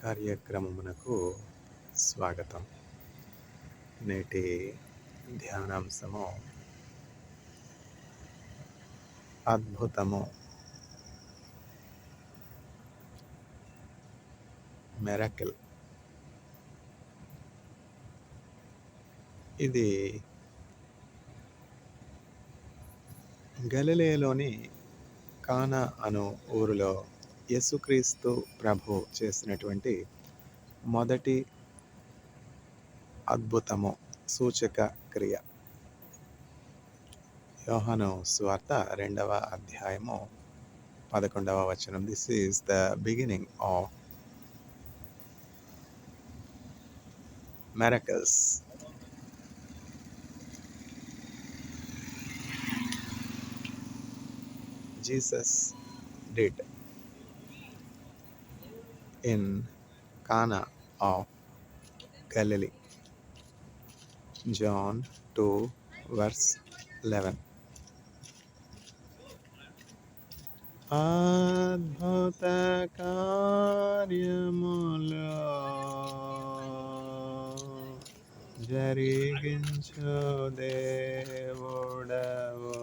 కార్యక్రమమునకు స్వాగతం. నేటి ధ్యానాంశము అద్భుతము, మిరకిల్. ఇది గలిలయలోని కానా అను ఊరిలో యేసుక్రీస్తు ప్రభు చేసినటువంటి మొదటి అద్భుతము, సూచక క్రియ. యోహాను సువార్త 2వ అధ్యాయము 11వ వచనం. This is the beginning of miracles. Jesus did in Cana of Galilee. John 2 verse 11. అద్భుత కార్యములు జరిగించు దేవుడవు,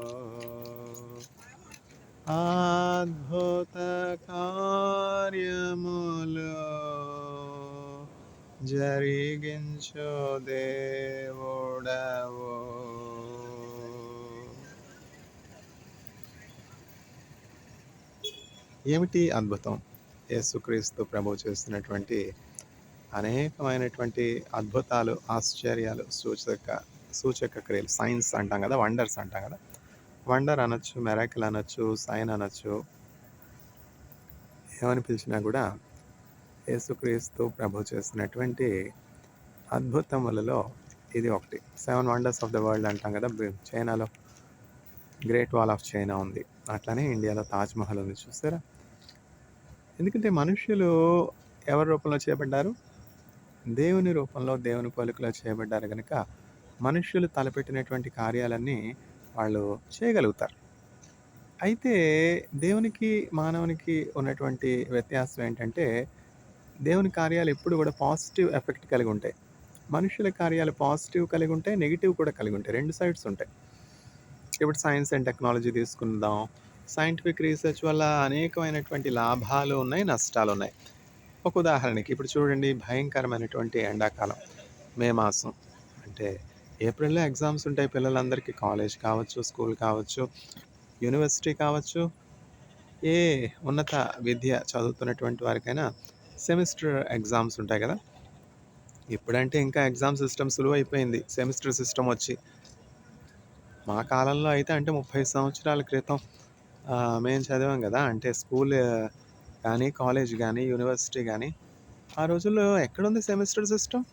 అద్భుత కార్యములు జరిగించు దేవుడవు. ఏమిటి అద్భుతం? యేసుక్రీస్తు ప్రభు చేస్తున్నటువంటి అనేకమైనటువంటి అద్భుతాలు, ఆశ్చర్యాలు, సూచక క్రియలు, సైన్స్ అంటాం కదా, వండర్స్ అంటాం కదా. వండర్ అనొచ్చు, మిరాకిల్ అనొచ్చు, సైన్ అనొచ్చు, ఏమని పిలిచినా కూడా యేసుక్రీస్తు ప్రభు చేసినటువంటి అద్భుతములలో ఇది ఒకటి. 7 వండర్స్ ఆఫ్ ద వరల్డ్ అంటాం కదా. చైనాలో గ్రేట్ వాల్ ఆఫ్ చైనా ఉంది, అట్లానే ఇండియాలో తాజ్మహల్ ఉంది. చూసారా? ఎందుకంటే మనుష్యులు ఎవరి రూపంలో చేయబడ్డారు? దేవుని రూపంలో, దేవుని పోలికలో చేయబడ్డారు కనుక మనుష్యులు తలపెట్టినటువంటి కార్యాలన్నీ వాళ్ళు చేయగలుగుతారు. అయితే దేవునికి మానవునికి ఉన్నటువంటి వ్యత్యాసం ఏంటంటే, దేవుని కార్యాలు ఎప్పుడు కూడా పాజిటివ్ ఎఫెక్ట్ కలిగి ఉంటాయి. మనుషుల కార్యాలు పాజిటివ్ కలిగి ఉంటాయి, నెగిటివ్ కూడా కలిగి ఉంటాయి. 2 సైడ్స్ ఉంటాయి. ఇప్పుడు సైన్స్ అండ్ టెక్నాలజీ తీసుకుందాం. సైంటిఫిక్ రీసెర్చ్ వల్ల అనేకమైనటువంటి లాభాలు ఉన్నాయి, నష్టాలు ఉన్నాయి. ఒక ఉదాహరణకి ఇప్పుడు చూడండి, భయంకరమైనటువంటి ఎండాకాలం, మే మాసం. అంటే ఏప్రిల్లో ఎగ్జామ్స్ ఉంటాయి పిల్లలందరికీ. కాలేజ్ కావచ్చు, స్కూల్ కావచ్చు, యూనివర్సిటీ కావచ్చు, ఏ ఉన్నత విద్య చదువుతున్నటువంటి వారికైనా సెమిస్టర్ ఎగ్జామ్స్ ఉంటాయి కదా. ఇప్పుడంటే ఇంకా ఎగ్జామ్ సిస్టమ్ సులువైపోయింది, సెమిస్టర్ సిస్టమ్ వచ్చి. మా కాలంలో అయితే, అంటే 30 సంవత్సరాల క్రితం మేము చదివాం కదా. అంటే స్కూల్ కానీ, కాలేజ్ కానీ, యూనివర్సిటీ కానీ, ఆ రోజుల్లో ఎక్కడుంది semester system?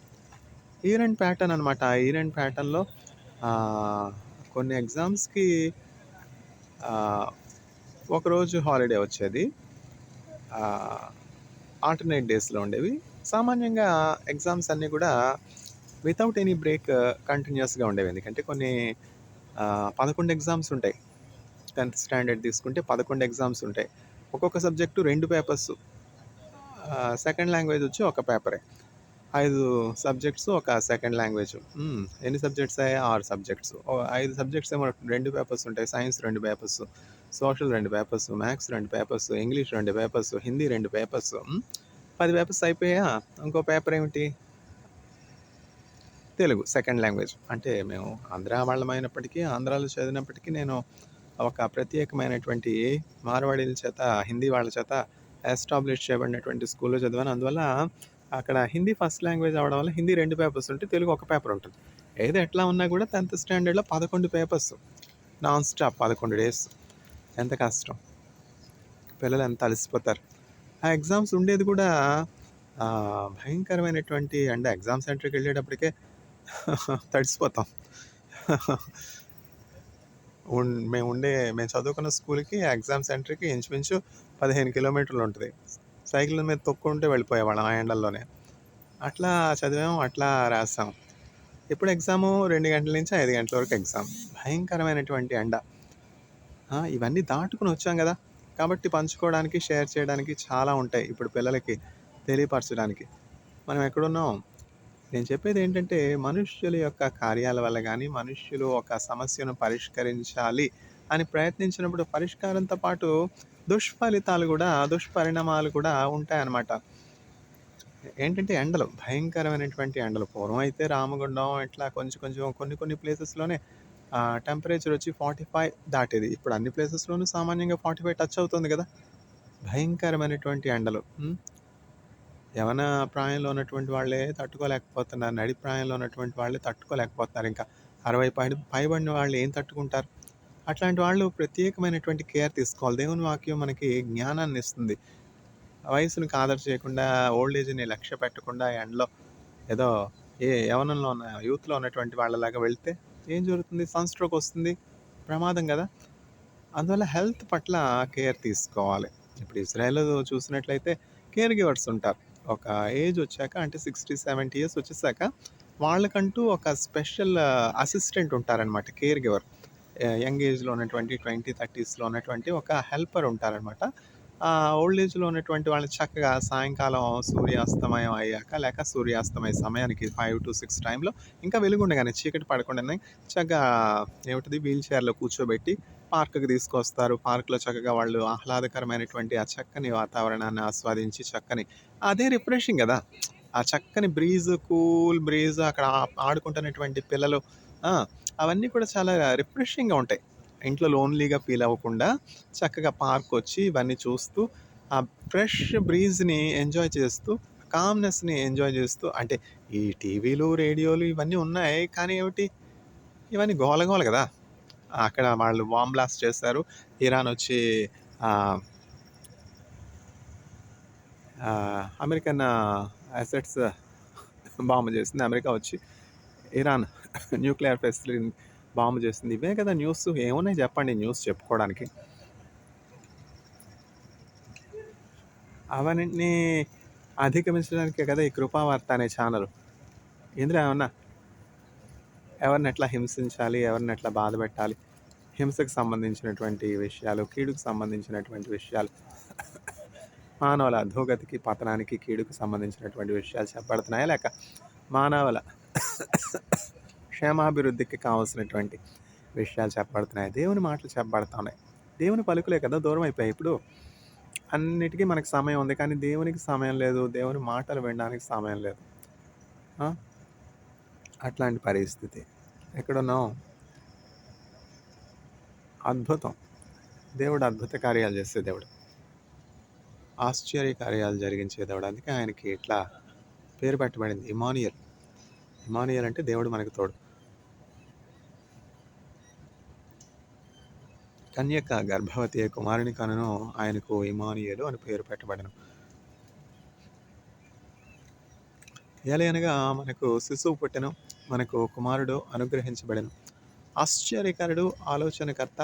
Year and pattern అనమాట. ఆ ఇయర్ అండ్ ప్యాటర్న్లో కొన్ని ఎగ్జామ్స్కి ఒకరోజు హాలిడే వచ్చేది, ఆల్టర్నేట్ డేస్లో ఉండేవి. సామాన్యంగా ఎగ్జామ్స్ అన్నీ కూడా వితౌట్ ఎనీ బ్రేక్ కంటిన్యూస్గా ఉండేవి. ఎందుకంటే కొన్ని 11 ఎగ్జామ్స్ ఉంటాయి. 10th స్టాండర్డ్ తీసుకుంటే 11 ఎగ్జామ్స్ ఉంటాయి. ఒక్కొక్క సబ్జెక్టు 2 పేపర్స్. సెకండ్ లాంగ్వేజ్ వచ్చి ఒక పేపరే. 5 సబ్జెక్ట్స్, ఒక సెకండ్ లాంగ్వేజ్. ఎన్ని సబ్జెక్ట్స్ అయ్యాయి? 6 సబ్జెక్ట్స్. 5 సబ్జెక్ట్స్ ఏమో 2 పేపర్స్ ఉంటాయి. Science 2 papers, social 2 papers, maths 2 papers, English 2 papers, Hindi 2 papers. 10 papers అయిపోయా. ఇంకో పేపర్ ఏమిటి? Telugu second language. అంటే మేము ఆంధ్ర వాళ్ళమైనప్పటికీ, ఆంధ్రాలో చదివినప్పటికీ నేను ఒక ప్రత్యేకమైనటువంటి మార్వాడీల చేత, హిందీ వాళ్ళ చేత ఎస్టాబ్లిష్ చేయబడినటువంటి స్కూల్లో చదివాను. అందువల్ల అక్కడ హిందీ ఫస్ట్ లాంగ్వేజ్ అవ్వడం వల్ల హిందీ 2 పేపర్స్ ఉంటే తెలుగు ఒక పేపర్ ఉంటుంది. ఏదో ఎట్లా ఉన్నా కూడా 10th స్టాండర్డ్లో 11 papers non stop, 11 days. ఎంత కష్టం! పిల్లలు ఎంత అలసిపోతారు. ఆ ఎగ్జామ్స్ ఉండేది కూడా భయంకరమైనటువంటి, అంటే ఎగ్జామ్ సెంటర్కి వెళ్ళేటప్పటికే తడిసిపోతాం. మేము చదువుకున్న స్కూల్కి, ఎగ్జామ్ సెంటర్కి ఇంచుమించు 15 కిలోమీటర్లు ఉంటుంది. సైకిల్ మీద తొక్కుంటే వెళ్ళిపోయేవాళ్ళం ఆ ఎండల్లోనే. అట్లా చదివాము, అట్లా రాసాం. ఇప్పుడు ఎగ్జాము 2 గంటల నుంచి 5 గంటల వరకు ఎగ్జామ్. భయంకరమైనటువంటి ఎండ. ఇవన్నీ దాటుకుని వచ్చాం కదా, కాబట్టి పంచుకోవడానికి, షేర్ చేయడానికి చాలా ఉంటాయి ఇప్పుడు పిల్లలకి. తెలియపరచడానికి. మనం ఎక్కడున్నాం? నేను చెప్పేదేంటంటే, మనుష్యుల యొక్క కార్యాల వల్ల గానీ, మనుష్యులు ఒక సమస్యను పరిష్కరించాలి అని ప్రయత్నించినప్పుడు పరిష్కారంతో పాటు దుష్ఫలితాలు గూడా, దుష్పరిణామాలు కూడా ఉంటాయన్నమాట. ఏంటంటే ఎండలు, భయంకరమైనటువంటి ఎండలు. పూర్వం అయితే రామగుండం ఇట్లా కొంచెం కొంచెం కొన్ని కొన్ని ప్లేసెస్‌లోనే టెంపరేచర్ వచ్చి 45 దాటేది. ఇప్పుడు అన్ని ప్లేసెస్‌లోనూ సామాన్యంగా 45 టచ్ అవుతుంది గదా! భయంకరమైనటువంటి ఎండలు. యవన ప్రాయంలో ఉన్నటువంటి వాళ్ళే తట్టుకోలేకపోతున్నారు. నడి ప్రాయంలో ఉన్నటువంటి వాళ్ళే తట్టుకోలేకపోతున్నారు ఇంకా. 60 పైబడిన వాళ్ళు ఏం తట్టుకుంటారు? అట్లాంటి వాళ్ళు ప్రత్యేకమైనటువంటి కేర్ తీసుకోవాలి. దేవుని వాక్యం మనకి జ్ఞానాన్నిస్తుంది. వయసుని ఖాతరు చేయకుండా, ఓల్డ్ ఏజ్‌ని లక్ష్య పెట్టకుండా ఎండలో ఏదో యవ్వనంలో ఉన్న యూత్‌లో ఉన్నటువంటి వాళ్ళలాగా వెళ్తే ఏం జరుగుతుంది? సన్ స్ట్రోక్ వస్తుంది. ప్రమాదం గదా! అందువల్ల హెల్త్ పట్ల కేర్ తీసుకోవాలి. ఇప్పుడు ఇజ్రాయెల్‌లో చూసినట్లయితే కేర్ గివర్స్ ఉంటారు. ఒక ఏజ్ వచ్చాక అంటే 60, 70 ఇయర్స్ వచ్చేసాక వాళ్ళకంటూ ఒక స్పెషల్ అసిస్టెంట్ ఉంటారనమాట. Care giver. యంగ్ ఏజ్‌లో ఉన్నటువంటి 20, 30స్‌లో ఉన్నటువంటి ఒక హెల్పర్ ఉంటారనమాట. ఓల్డ్ ఏజ్‌లో ఉన్నటువంటి వాళ్ళని చక్కగా సాయంకాలం సూర్యాస్తమయం అయ్యాక లేక సూర్యాస్తమయ సమయానికి 5-6 టైంలో ఇంకా వెలుగుండగానే చీకటి పడకుండానే చక్కగా ఏమిటిది వీల్ చైర్‌లో కూర్చోబెట్టి పార్క్‌కి తీసుకొస్తారు. పార్క్‌లో చక్కగా వాళ్ళు ఆహ్లాదకరమైనటువంటి ఆ చక్కని వాతావరణాన్ని ఆస్వాదించి చక్కని అదే రిఫ్రెషింగ్ గదా! ఆ చక్కని బ్రీజ్, కూల్ బ్రీజ్ అక్కడ ఆడుకుంటున్నటువంటి పిల్లలు ఆ! అవన్నీ కూడా చాలా రిఫ్రెషింగ్‌గా ఉంటాయి. ఇంట్లో లోన్‌లీగా ఫీల్ అవ్వకుండా చక్కగా పార్కొచ్చి ఇవన్నీ చూస్తూ, ఆ ఫ్రెష్ బ్రీజ్‌ని ఎంజాయ్ చేస్తూ, కామ్‌నెస్‌ని ఎంజాయ్ చేస్తూ అంటే ఈ టీవీలు, రేడియోలు ఇవన్నీ ఉన్నాయి. కానీ ఏమిటి? ఇవన్నీ గోల గోల గదా! అక్కడ వాళ్ళు బాంబ్ బ్లాస్ట్ చేశారు. ఇరాన్ వచ్చి ఆహ్, అమెరికన్ అసెట్స్ బాంబ్ చేసింది. అమెరికా వచ్చి ఇరాన్ న్యూక్లియర్ ఫెసిలిటీని బాంబ్ చేసింది. ఇవే కదా న్యూస్. ఏమున్నాయి చెప్పండి న్యూస్ చెప్పుకోవడానికి. అవన్నిటిని అధిగమించడానికే కదా ఈ కృపావార్త అనే ఛానల్. ఇందులో ఏమన్నా ఎవరిని ఎట్లా హింసించాలి, ఎవరిని ఎట్లా బాధపెట్టాలి, హింసకు సంబంధించినటువంటి విషయాలు, కీడుకు సంబంధించినటువంటి విషయాలు, మానవుల అధోగతికి, పతనానికి, కీడుకు సంబంధించినటువంటి విషయాలు చెప్పబడుతున్నాయా? లేక మానవుల క్షేమాభివృద్ధికి కావాల్సినటువంటి విషయాలు చెప్పబడుతున్నాయి. దేవుని మాటలు చెప్పబడుతున్నాయి. దేవుని పలుకులే కదా దూరం అయిపోయాయి ఇప్పుడు. అన్నిటికీ మనకు సమయం ఉంది. కానీ దేవునికి సమయం లేదు. దేవుని మాటలు వినడానికి సమయం లేదు. ఆ! అట్లాంటి పరిస్థితి. ఎక్కడున్నాం? అద్భుతం. దేవుడు అద్భుత కార్యాలు చేసే దేవుడు. ఆశ్చర్య కార్యాలు జరిగించే దేవుడు. అందుకే ఆయనకి ఇట్లా పేరు పెట్టబడింది ఇమ్మానుయేల్. ఇమ్మానుయేల్ అంటే దేవుడు మనకు తోడు. కన్యక గర్భవతి అయి కుమారుని కనును ఆయనకు ఇమ్మానుయేలు అని పేరు పెట్టబడెను. ఏలయనగా మనకు శిశువు పుట్టెను, మనకు కుమారుడు అనుగ్రహించబడెను. ఆశ్చర్యకరుడు, ఆలోచనకర్త,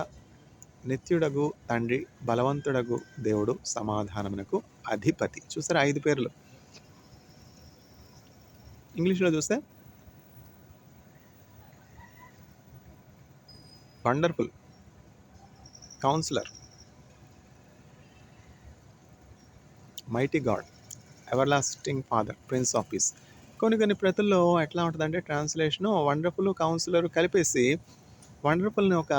నిత్యుడగు తండ్రి, బలవంతుడగు దేవుడు, సమాధానమునకు అధిపతి. చూసారా 5 పేర్లు. ఇంగ్లీష్‌లో చూస్తే wonderful, counsellor, mighty God, everlasting father, prince of peace. కొన్ని కొన్ని ప్రతుల్లో ఎట్లా ఉంటదంటే ట్రాన్స్‌లేషను వండర్‌ఫుల్, కౌన్సిలర్ కలిపేసి వండర్‌ఫుల్‌ని ఒక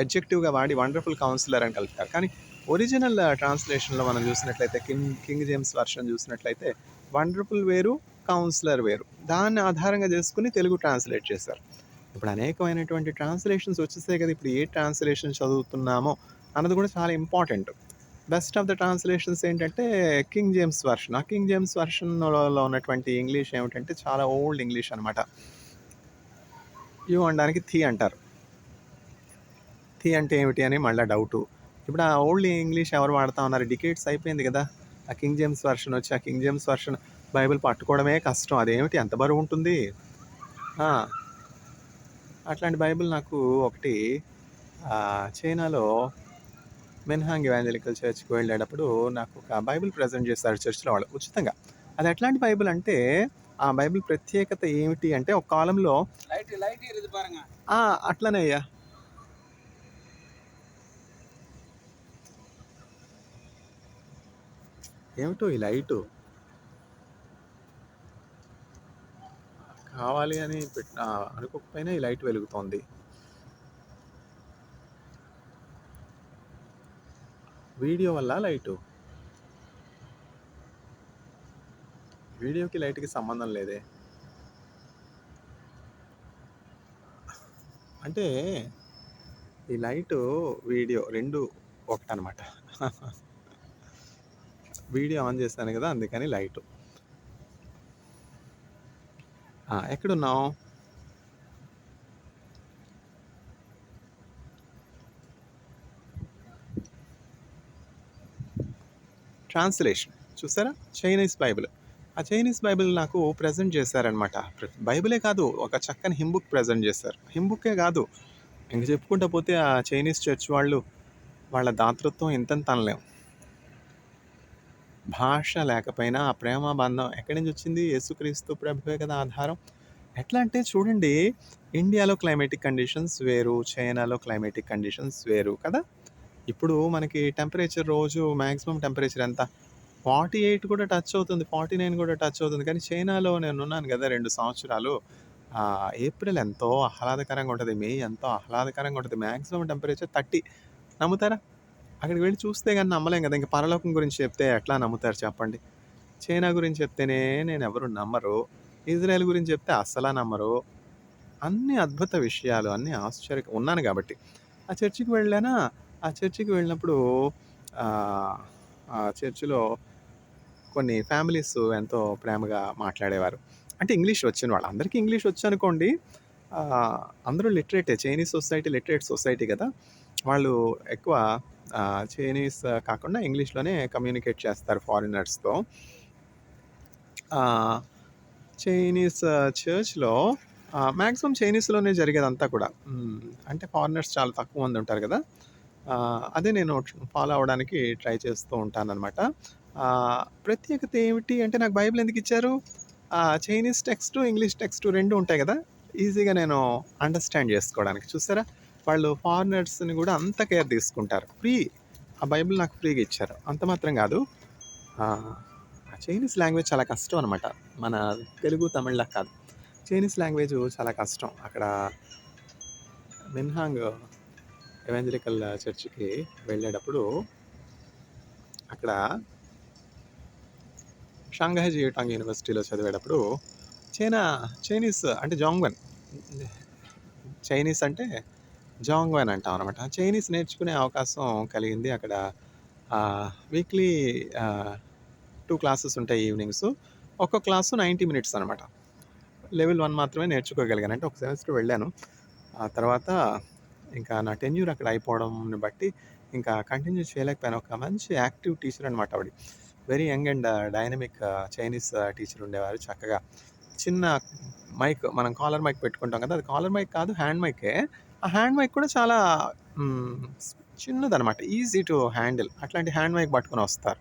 అడ్జెక్టివ్‌గా వాడి వండర్‌ఫుల్ కౌన్సిలర్ అని కలుపుతారు. కానీ ఒరిజినల్ ట్రాన్స్‌లేషన్‌లో మనం చూసినట్లయితే కింగ్ జేమ్స్ వెర్షన్ చూసినట్లయితే వండర్‌ఫుల్ వేరు, కౌన్సిలర్ వేరు. దాన్ని ఆధారంగా చేసుకొని తెలుగు ట్రాన్స్‌లేట్ చేశారు. ఇప్పుడు అనేకమైనటువంటి ట్రాన్స్‌లేషన్స్ వచ్చేసాయి కదా! ఇప్పుడు ఏ ట్రాన్స్‌లేషన్ చదువుతున్నామో అన్నది కూడా చాలా important. Best of the translations ఏంటంటే కింగ్ జేమ్స్ వెర్షన్. ఆ కింగ్ జేమ్స్ వెర్షన్‌లో ఉన్నటువంటి ఇంగ్లీష్ ఏమిటంటే చాలా ఓల్డ్ ఇంగ్లీష్ అనమాట. యు అనడానికి థీ అంటారు. థీ అంటే ఏమిటి అని మళ్ళా డౌటు. ఇప్పుడు ఆ ఓల్డ్ ఇంగ్లీష్ ఎవరు వాడతా ఉన్నారు? డికేడ్స్ అయిపోయింది కదా! ఆ కింగ్ జేమ్స్ వెర్షన్ వచ్చి, ఆ కింగ్ జేమ్స్ వెర్షన్ బైబిల్ పట్టుకోవడమే కష్టం. అదేమిటి ఎంత బరువుంటుంది? ఆ! అట్లాంటి బైబిల్ నాకు ఒకటి చైనాలో మెన్హాంగ్ ఎవాంజలికల్ చర్చ్‌కి వెళ్ళేటప్పుడు నాకు ఒక బైబిల్ ప్రెజెంట్ చేశారు చర్చ్‌లో వాళ్ళు ఉచితంగా. అది ఎట్లాంటి బైబిల్ అంటే, ఆ బైబిల్ ప్రత్యేకత ఏమిటి అంటే ఒక కాలంలో ఆ! అట్లనే అయ్యా. ఏమిటో ఈ లైటు. కావాలి అని అనుకోకపోయినా ఈ లైట్ వెలుగుతోంది. వీడియో వల్ల లైటు. వీడియోకి లైట్‌కి సంబంధం లేదే. అంటే ఈ లైటు, వీడియో 2 ఒకటనమాట. వీడియో ఆన్ చేశాను గదా! అందుకని లైటు. ఎక్కడున్నావు? ట్రాన్స్‌లేషన్ చూసారా? Chinese Bible. ఆ చైనీస్ బైబిల్ నాకు ప్రెజెంట్ చేశారనమాట. బైబిలే కాదు, ఒక చక్కని హిమ్ బుక్ ప్రెజెంట్ చేశారు. హిమ్ బుక్కే కాదు, ఇంక చెప్పుకుంటా పోతే ఆ చైనీస్ చర్చ్ వాళ్ళు, వాళ్ళ దాతృత్వం ఇంతంత అనలేం. భాష లేకపోయినా ఆ ప్రేమ బంధం ఎక్కడి నుంచి వచ్చింది? యేసుక్రీస్తు ప్రభువే కదా ఆధారం. ఎట్లా అంటే చూడండి, ఇండియాలో క్లైమాటిక్ కండిషన్స్ వేరు, చైనాలో క్లైమాటిక్ కండిషన్స్ వేరు కదా! ఇప్పుడు మనకి టెంపరేచర్ రోజు మాక్సిమం టెంపరేచర్ ఎంత? 48 కూడా టచ్ అవుతుంది. 49 కూడా టచ్ అవుతుంది. కానీ చైనాలో నేనున్నాను గదా 2 సంవత్సరాలు. ఏప్రిల్ ఎంతో ఆహ్లాదకరంగా ఉంటది. మే ఎంతో ఆహ్లాదకరంగా ఉంటది. Maximum temperature 30. నమ్ముతారా? అక్కడికి వెళ్లి చూస్తే గాని నమ్మలేం గదా! ఇంక పరలోకం గురించి చెప్తే ఎట్లా నమ్ముతారు చెప్పండి? చైనా గురించి చెప్తేనే ఎవరు నమ్మరు. ఇజ్రాయెల్ గురించి చెప్తే అస్సలా నమ్మరు. అన్ని అద్భుత విషయాలు, అన్నీ ఉన్నాను గాబట్టి. ఆ చర్చికి వెళ్ళానా, ఆ చర్చికి వెళ్ళినప్పుడు ఆహ్, ఆ చర్చిలో కొన్ని ఫ్యామిలీస్ ఎంతో ప్రేమగా మాట్లాడేవారు. అంటే ఇంగ్లీష్ వచ్చిన వాళ్ళు. అందరికీ ఇంగ్లీష్ వచ్చనుకోండి. ఆహ్, అందరూ లిటరేటే. చైనీస్ సొసైటీ లిటరేట్ సొసైటీ గదా! వాళ్ళు ఎక్కువ చైనీస్ కాకుండా ఇంగ్లీష్‌లోనే కమ్యూనికేట్ చేస్తారు ఫారినర్స్‌తో. ఆహ్, చైనీస్ చర్చ్‌లో మాక్సిమం చైనీస్‌లోనే జరిగేదంతా కూడా. అంటే ఫారినర్స్ చాలా తక్కువ మంది ఉంటారు గదా! అదే నేను ఫాలో అవ్వడానికి ట్రై చేస్తూ ఉంటాననమాట. ప్రత్యేకత ఏమిటి అంటే నాకు బైబిల్ ఎందుకిచ్చారు? చైనీస్ టెక్స్ట్, ఇంగ్లీష్ టెక్స్ట్ 2 ఉంటాయి గదా! ఈజీగా నేను అండర్‌స్టాండ్ జేసుకోవడానికి. చూసారా? వాళ్ళు ఫారినర్స్‌ని గూడా అంత కేర్ తీసుకుంటారు. ఆ బైబిల్ నాకు ఫ్రీగా ఇచ్చారు. అంత మాత్రం గాదు. ఆహ్, ఆ చైనీస్ లాంగ్వేజ్ చాలా కష్టం అనమాట. మన తెలుగు, తమిళ్‌లా కాదు. చైనీస్ లాంగ్వేజు చాలా కష్టం. అక్కడ మిన్హాంగ్ ఎవాంజలికల్ చర్చ్‌కి వెళ్ళేటప్పుడు అక్కడ షాంఘై జియోటాంగ్ యూనివర్సిటీలో చదివేటప్పుడు చైనీస్ అంటే జాంగ్వన్. చైనీస్ అంటే జాంగ్వన్ అంటాం అనమాట. చైనీస్ నేర్చుకునే అవకాశం కలిగింది అక్కడ. వీక్లీ 2 క్లాసెస్ ఉంటాయి ఈవినింగ్స్. ఒక్కో క్లాసు 90 మినిట్స్ అనమాట. లెవెల్ 1 మాత్రమే నేర్చుకోగలిగాను. అంటే ఒక సెమిస్టర్ వెళ్ళాను. ఆ తర్వాత ఇంకా నా టెన్యూర్ అక్కడ అయిపోవడంని బట్టి ఇంకా కంటిన్యూ చేయలేకపోయాను. ఒక మంచి యాక్టివ్ టీచర్ అనమాట ఆవిడ. Very young and dynamic Chinese teacher ఉండేవారు. చక్కగా చిన్న మైక్, మనం కాలర్ మైక్ పెట్టుకుంటాం కదా! అది కాలర్ మైక్ కాదు, హ్యాండ్ మైకే. ఆ హ్యాండ్ మైక్ కూడా చాలా హ్మ్, చిన్నదనమాట. Easy to handle. అట్లాంటి హ్యాండ్ మైక్ పట్టుకొని వస్తారు.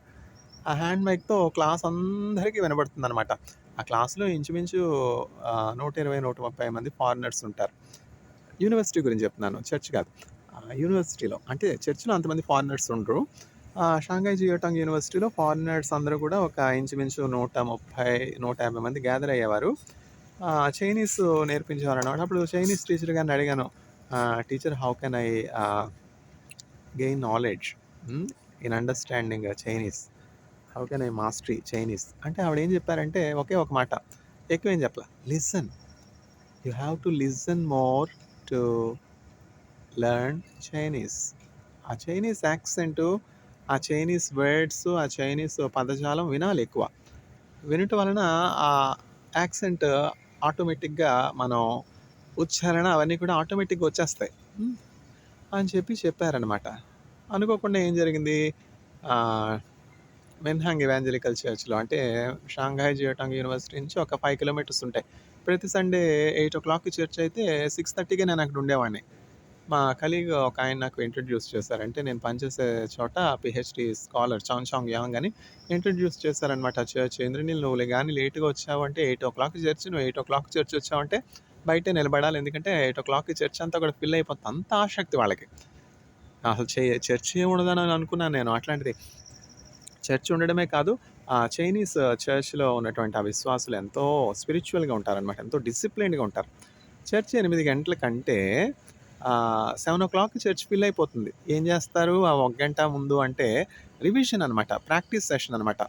ఆ హ్యాండ్ మైక్‌తో క్లాస్ అందరికీ వినబడుతుందనమాట. ఆ క్లాస్‌లో ఇంచుమించు 120, 130 మంది ఫారినర్స్ ఉంటారు. యూనివర్సిటీ గురించి చెప్తున్నాను. చర్చ్ కాదు. యూనివర్సిటీలో. అంటే చర్చ్‌లో అంతమంది ఫారినర్స్ ఉండరు. షాంఘై జియోటాంగ్ యూనివర్సిటీలో ఫారినర్స్ అందరూ కూడా ఒక ఇంచుమించు 130, 150 మంది గ్యాదర్ అయ్యేవారు. చైనీస్ నేర్పించేవారనమాట. అప్పుడు చైనీస్ టీచర్ గారిని అడిగాను. Teacher how can I gain knowledge in understanding Chinese? How can I mastery Chinese? అంటే ఆవిడేం చెప్పారంటే ఒకే ఒక మాట. ఎక్కువేం చెప్పలా. Listen. You have to listen more to learn Chinese. ఆ చైనీస్ యాక్సెంటు, ఆ చైనీస్ వర్డ్స్, ఆ చైనీస్ పదజాలం వినాలి ఎక్కువ. వినటం వలన ఆ యాక్సెంట్ ఆటోమేటిక్‌గా మనం ఉచ్చారణ అవన్నీ కూడా ఆటోమేటిక్‌గా వచ్చేస్తాయి. అని చెప్పారనమాట. అనుకోకుండా ఏం జరిగింది, ఆహ్, మెన్హాంగ్ ఎవాంజలికల్ చర్చ్‌లో అంటే షాంఘై జియోటాంగ్ యూనివర్సిటీ నుంచి ఒక 5 కిలోమీటర్స్ ఉంటాయి. ప్రతి సండే 8:00కి చర్చ్ అయితే 6:30కే నేను అక్కడ ఉండేవాడిని. మా కలీగ్ ఒకాయన నాకు ఇంట్రొడ్యూస్ చేశారు. అంటే నేను పనిచేసే చోట పీహెచ్‌డీ స్కాలర్ చాంగ్ యాంగ్ అని ఇంట్రొడ్యూస్ చేశారనమాట చర్చ్. ఇంద్రనీల్ నువ్వు గాని లేట్‌గా వచ్చావంటే 8:00 చర్చ్, నువ్వు 8:00 చర్చ్ వచ్చావంటే బయటే నిలబడాలి. ఎందుకంటే 8:00 చర్చ్ అంతా కూడా ఫిల్ అయిపోతుంది. అంత ఆసక్తి వాళ్ళకి. అసలు చర్చ్ ఏముండదని అనుకున్నాను నేను. అట్లాంటిది చర్చ్ ఉండడమే కాదు, చైనీస్ చర్చ్‌లో ఉన్నటువంటి ఆ విశ్వాసులు ఎంతో స్పిరిచ్యువల్‌గా ఉంటారనమాట. ఎంతో డిసిప్లిన్డ్‌గా ఉంటారు. చర్చ్ 8 గంటలకంటే 7:00కి చర్చ్ ఫిల్ అయిపోతుంది. ఏం జేస్తారు ఆ ఒక గంట ముందు అంటే రివిజన్ అనమాట. ప్రాక్టీస్ సెషన్ అనమాట.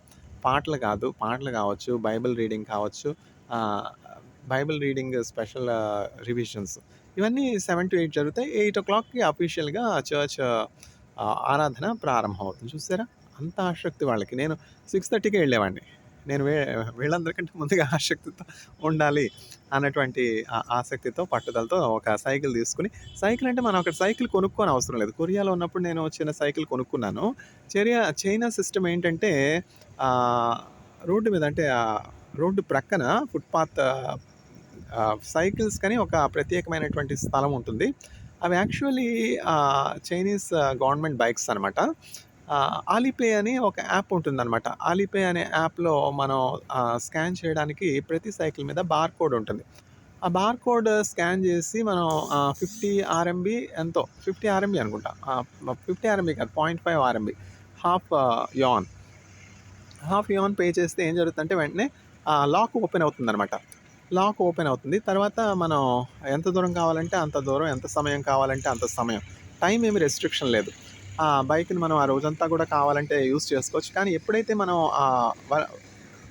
పాటలు కాదు, పాటలు గావచ్చు, బైబిల్ రీడింగ్ కావచ్చు, ఆహ్, బైబిల్ రీడింగ్ స్పెషల్ రివిజన్స్ ఇవన్నీ 7-8 జరుగుతాయి. 8:00కి అఫీషియల్‌గా చర్చ్ ఆరాధన ప్రారంభమవుతుంది. చూసారా? అంత ఆసక్తి వాళ్ళకి. నేను 6:30కే ఎళ్ళేవాడిని. నేను వీళ్ళందరికంటే ముందుగా ఆసక్తితో ఉండాలి అన్నటువంటి ఆసక్తితో, పట్టుదలతో ఒక సైకిల్ తీసుకొని, సైకిల్ అంటే మనం అక్కడ సైకిల్ కొనుక్కోని అవసరం లేదు. కొరియాలో ఉన్నప్పుడు నేను చిన్న సైకిల్ కొనుక్కున్నాను. చైనా సిస్టమ్ ఏంటంటే ఆహ్, రోడ్డు మీద అంటే రోడ్డు ప్రక్కన ఫుట్‌పాత్ సైకిల్స్‌కని ఒక ప్రత్యేకమైనటువంటి స్థలం ఉంటుంది. అవి యాక్చువల్లీ చైనీస్ గవర్నమెంట్ బైక్స్ అనమాట. ఆలీపే అని ఒక యాప్ ఉంటుందనమాట. ఆలీపే అనే యాప్‌లో మనం స్కాన్ చేయడానికి ప్రతి సైకిల్ మీద బార్‌కోడ్ ఉంటుంది. ఆ బార్‌కోడ్ స్కాన్ చేసి మనం 50 ఆర్ఎంబీ ఎంతో 50 ఆర్ఎంబీ అనుకుంటా. 50 ఆర్ఎంబీ కాదు, 0.5 RMB, half an. Half an pay చేస్తే ఏం జరుగుతుందంటే వెంటనే లాక్ ఓపెన్ అవుతుందనమాట. లాక్ ఓపెన్ అవుతుంది. తర్వాత మనం ఎంత దూరం కావాలంటే అంత దూరం, ఎంత సమయం కావాలంటే అంత సమయం. టైం ఏమి రెస్ట్రిక్షన్ లేదు. ఆ బైక్‌ని మనం ఆ రోజంతా కూడా కావాలంటే యూజ్ చేసుకోవచ్చు. కానీ ఎప్పుడైతే మనం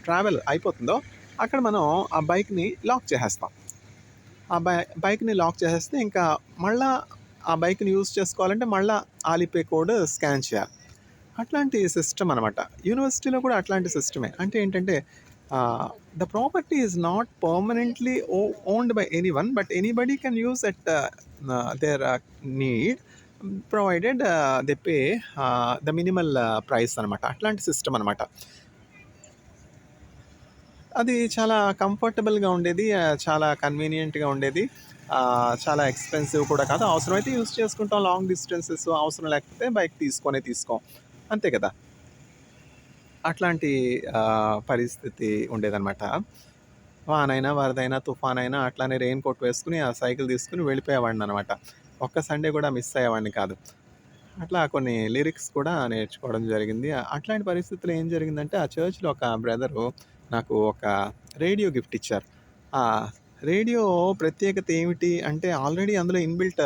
ట్రావెల్ అయిపోతుందో అక్కడ మనం ఆ బైక్‌ని లాక్ చేసేస్తాం. ఆ బైక్‌ని లాక్ చేసేస్తే ఇంకా మళ్ళా ఆ బైక్‌ని యూజ్ చేసుకోవాలంటే మళ్ళా ఆలీపే కోడ్ స్కాన్ చేయాలి. అట్లాంటి సిస్టమ్ అనమాట. యూనివర్సిటీలో కూడా అట్లాంటి సిస్టమే. అంటే ఏంటంటే ah, the property is not permanently owned by anyone, but anybody can use at their need, provided they pay the minimal price అనమాట. అట్లాంటి సిస్టమ్ అనమాట. అది చాలా కంఫర్టబుల్‌గా ఉండేది. చాలా కన్వీనియంట్‌గా ఉండేది. చాలా ఎక్స్‌పెన్సివ్ కూడా కాదు. అవసరమైతే యూజ్ చేసుకుంటాం లాంగ్ డిస్టెన్సెస్, అవసరం లేకపోతే బైక్ తీసుకోం. అంతే కదా! అట్లాంటి పరిస్థితి ఉండేదనమాట. వానైనా, వరదైనా, తుఫానైనా అట్లానే రెయిన్ కోట్ వేసుకొని, ఆ సైకిల్ తీసుకొని వెళ్ళిపోయేవాడిననమాట. ఒక్క సండే కూడా మిస్ అయ్యేవాడిని కాదు. అట్లా కొన్ని లిరిక్స్ కూడా నేర్చుకోవడం జరిగింది. అట్లాంటి పరిస్థితిలో ఏం జరిగిందంటే, ఆ చర్చ్‌లో ఒక బ్రదరు నాకు ఒక రేడియో గిఫ్ట్ ఇచ్చారు. ఆ రేడియో ప్రత్యేకత ఏమిటి అంటే, ఆల్రెడీ అందులో ఇన్‌బిల్ట్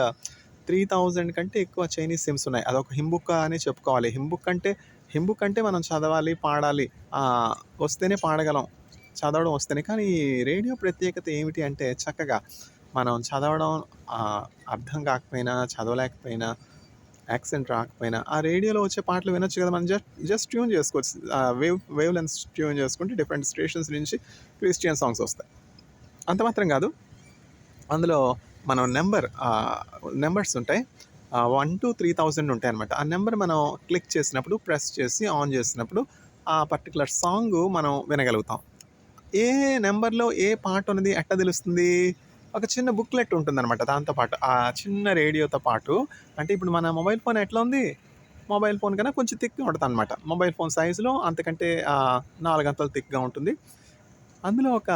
3000 కంటే ఎక్కువ చైనీస్ సిమ్స్ ఉన్నాయి. అదొక హింబుక్క అనే చెప్పుకోవాలి. హింబుక్ అంటే మనం చదవాలి, పాడాలి. ఆహ్, వస్తేనే పాడగలం. చదవడం వస్తేనే. కానీ ఈ రేడియో ప్రత్యేకత ఏమిటి అంటే, చక్కగా మనం చదవడం ఆహ్, అర్థం కాకపోయినా, చదవలేకపోయినా, యాక్సెంట్ రాకపోయినా, ఆ రేడియోలో వచ్చే పాటలు వినొచ్చు కదా! మనం జస్ట్ ట్యూన్ చేసుకోవచ్చు. వేవ్ లెంగ్త్స్ ట్యూన్ చేసుకుంటే డిఫరెంట్ స్టేషన్స్ నుంచి క్రిస్టియన్ సాంగ్స్ వస్తాయి. అంత మాత్రం కాదు, అందులో మనం నంబర్స్ ఉంటాయి. 1-3000 ఉంటాయన్నమాట. ఆ నంబర్ మనం క్లిక్ చేసినప్పుడు, ప్రెస్ చేసి ఆన్ చేసినప్పుడు ఆ పర్టిక్యులర్ సాంగ్ మనం వినగలుగుతాం. ఏ నంబర్‌లో ఏ పాటున్నది ఎట్టా తెలుస్తుంది? ఒక చిన్న బుక్‌లెట్ ఉంటుందనమాట దాంతో పాటు. ఆ చిన్న రేడియోతో పాటు. అంటే ఇప్పుడు మన మొబైల్ ఫోన్ ఎట్లా ఉంది? మొబైల్ ఫోన్ కన్నా కొంచెం థిక్‌గా ఉంటదనమాట. మొబైల్ ఫోన్ సైజులో అంతకంటే 4 అంతలు థిక్‌గా ఉంటుంది. అందులో ఒక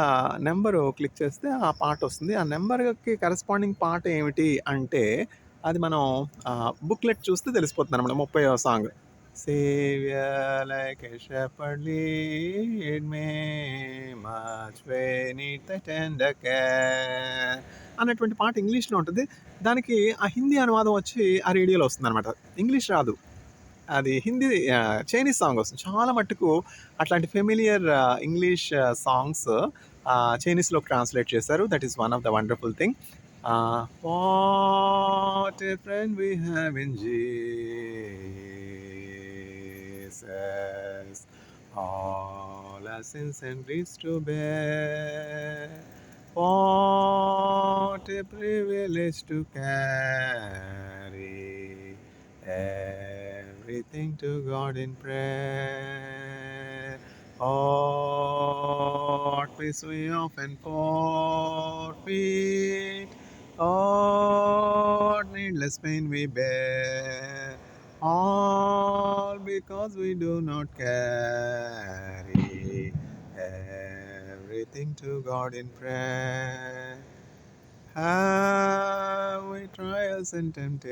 నంబరు క్లిక్ చేస్తే ఆ పాటొస్తుంది. ఆ నంబర్‌కి కరస్పాండింగ్ పాట ఏమిటి అంటే, అది మనం బుక్‌లెట్ చూస్తే తెలిసిపోతుందనమాట. 30వ song. Savior like a shepherd lead me much beneath the tender care అన్నటువంటి పాట ఇంగ్లీష్‌లో ఉంటది. దానికి ఆ హిందీ అనువాదం వచ్చి ఆ రేడియోలో వస్తుందనమాట. ఇంగ్లీష్ రాదు. అది హిందీ చైనీస్ సాంగ్ వస్తుంది. చాలా మట్టుకు అట్లాంటి ఫెమిలియర్ ఇంగ్లీష్ సాంగ్స్ చైనీస్‌లోకి ట్రాన్స్‌లేట్ చేశారు. That is one of the wonderful thing. What a friend we have in Jesus, all our sins and griefs to bear. What a privilege to carry everything to God in prayer. What peace we often forfeit, what needless pain we bear, all because we do not carry everything to God in prayer. Have we trials and temptations,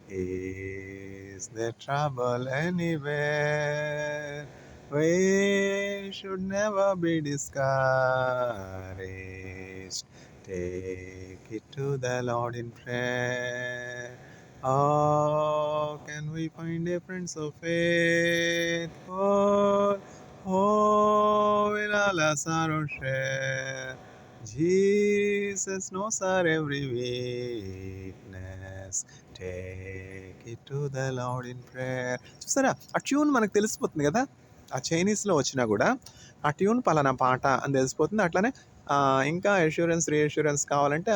Is there trouble anywhere? We should never be discouraged. Take it to the Lord in prayer. Oh, can we find a friend so faithful? Oh, will all our sorrow share. Jesus knows our every weakness. Take it to the Lord in prayer. చూసారా ఆ tune మనకు తెలిసిపోతుంది కదా, ఆ చైనీస్లో వచ్చినా కూడా ఆ tune పలానా పాట అని తెలిసిపోతుంది. అట్లానే ఇంకా అష్యూరెన్స్ రీఅష్యూరెన్స్ కావాలంటే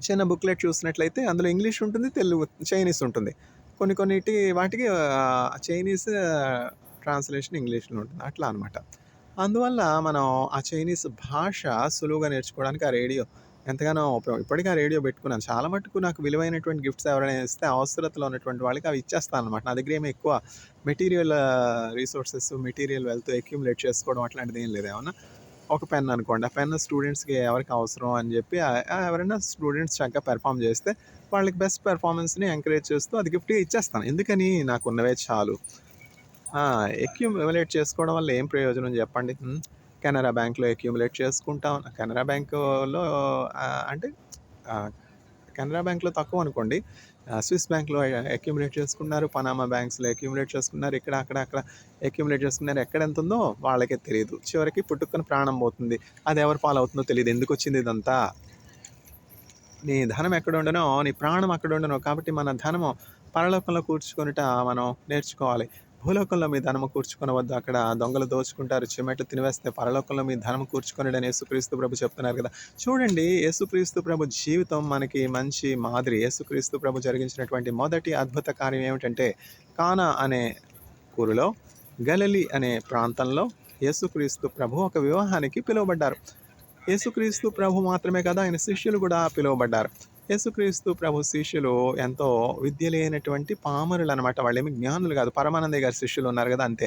చిన్న బుక్లెట్ చూసినట్లయితే అందులో ఇంగ్లీష్ ఉంటుంది, తెలుగు చైనీస్ ఉంటుంది. కొన్నిటి వాటికి చైనీస్ ట్రాన్స్లేషన్ ఇంగ్లీష్లో ఉంటుంది, అట్లా అనమాట. అందువల్ల మనం ఆ చైనీస్ భాష సులువుగా నేర్చుకోవడానికి ఆ రేడియో ఎంతగానో ఉపయోగం. ఇప్పటికీ ఆ రేడియో పెట్టుకున్నాను. చాలా మటుకు నాకు విలువైనటువంటి గిఫ్ట్స్ ఎవరైనా ఇస్తే అవసరతలో ఉన్నటువంటి వాళ్ళకి అవి ఇచ్చేస్తాను అనమాట. నా దగ్గర ఏమి ఎక్కువ material resources, material wealth accumulate చేసుకోవడం అట్లాంటిది ఏం లేదు. ఏమన్నా ఒక పెన్ అనుకోండి, ఆ పెన్ స్టూడెంట్స్కి ఎవరికి అవసరం అని చెప్పి ఎవరైనా స్టూడెంట్స్ చక్కగా పెర్ఫామ్ చేస్తే వాళ్ళకి బెస్ట్ పెర్ఫార్మెన్స్ని ఎంకరేజ్ చేస్తూ అది గిఫ్ట్గా ఇచ్చేస్తాను. ఎందుకని, నాకు ఉన్నవే చాలు. అక్యూములేట్ చేసుకోవడం వల్ల ఏం ప్రయోజనం చెప్పండి? కెనరా బ్యాంక్లో అక్యూములేట్ చేసుకుంటాం. కెనరా బ్యాంకులో అంటే కెనరా బ్యాంక్లో తక్కువ అనుకోండి, స్విస్ బ్యాంక్లో అక్యూములేట్ చేసుకున్నారు, పనామా బ్యాంక్స్లో అక్యూములేట్ చేసుకున్నారు, ఇక్కడ అక్కడ అక్యూములేట్ చేసుకున్నారు. ఎక్కడ ఎంత ఉందో వాళ్ళకే తెలియదు. చివరికి పుట్టుకొని ప్రాణం పోతుంది. అది ఎవరి పాలవుతుందో తెలియదు. ఎందుకు వచ్చింది ఇదంతా? నీ ధనం ఎక్కడ ఉండనో నీ ప్రాణం అక్కడ ఉండనో. కాబట్టి మన ధనము పరలోకంలో కూర్చుకొనుట మనం నేర్చుకోవాలి. భూలోకంలో మీ ధనము కూర్చుకొనవద్దు, అక్కడ దొంగలు దోచుకుంటారు, చిమెట్లు తినివేస్తే పరలోకంలో మీ ధనము కూర్చుకొనడని యేసుక్రీస్తు ప్రభు చెప్తున్నారు కదా. చూడండి, యేసుక్రీస్తు ప్రభు జీవితం మనకి మంచి మాదిరి. యేసుక్రీస్తు ప్రభు జరిగించినటువంటి మొదటి అద్భుత కార్యం ఏమిటంటే, కానా అనే ఊరిలో గలిలీ అనే ప్రాంతంలో యేసుక్రీస్తు ప్రభు ఒక వివాహానికి పిలువబడ్డారు. యేసుక్రీస్తు ప్రభు మాత్రమే కదా, ఆయన శిష్యులు కూడా పిలువబడ్డారు. యేసుక్రీస్తు ప్రభు శిష్యులు ఎంతో విద్య లేనటువంటి పామరులు అనమాట. వాళ్ళేమి జ్ఞానులు కాదు. పరమానందయ్య గారి శిష్యులు ఉన్నారు కదా, అంతే.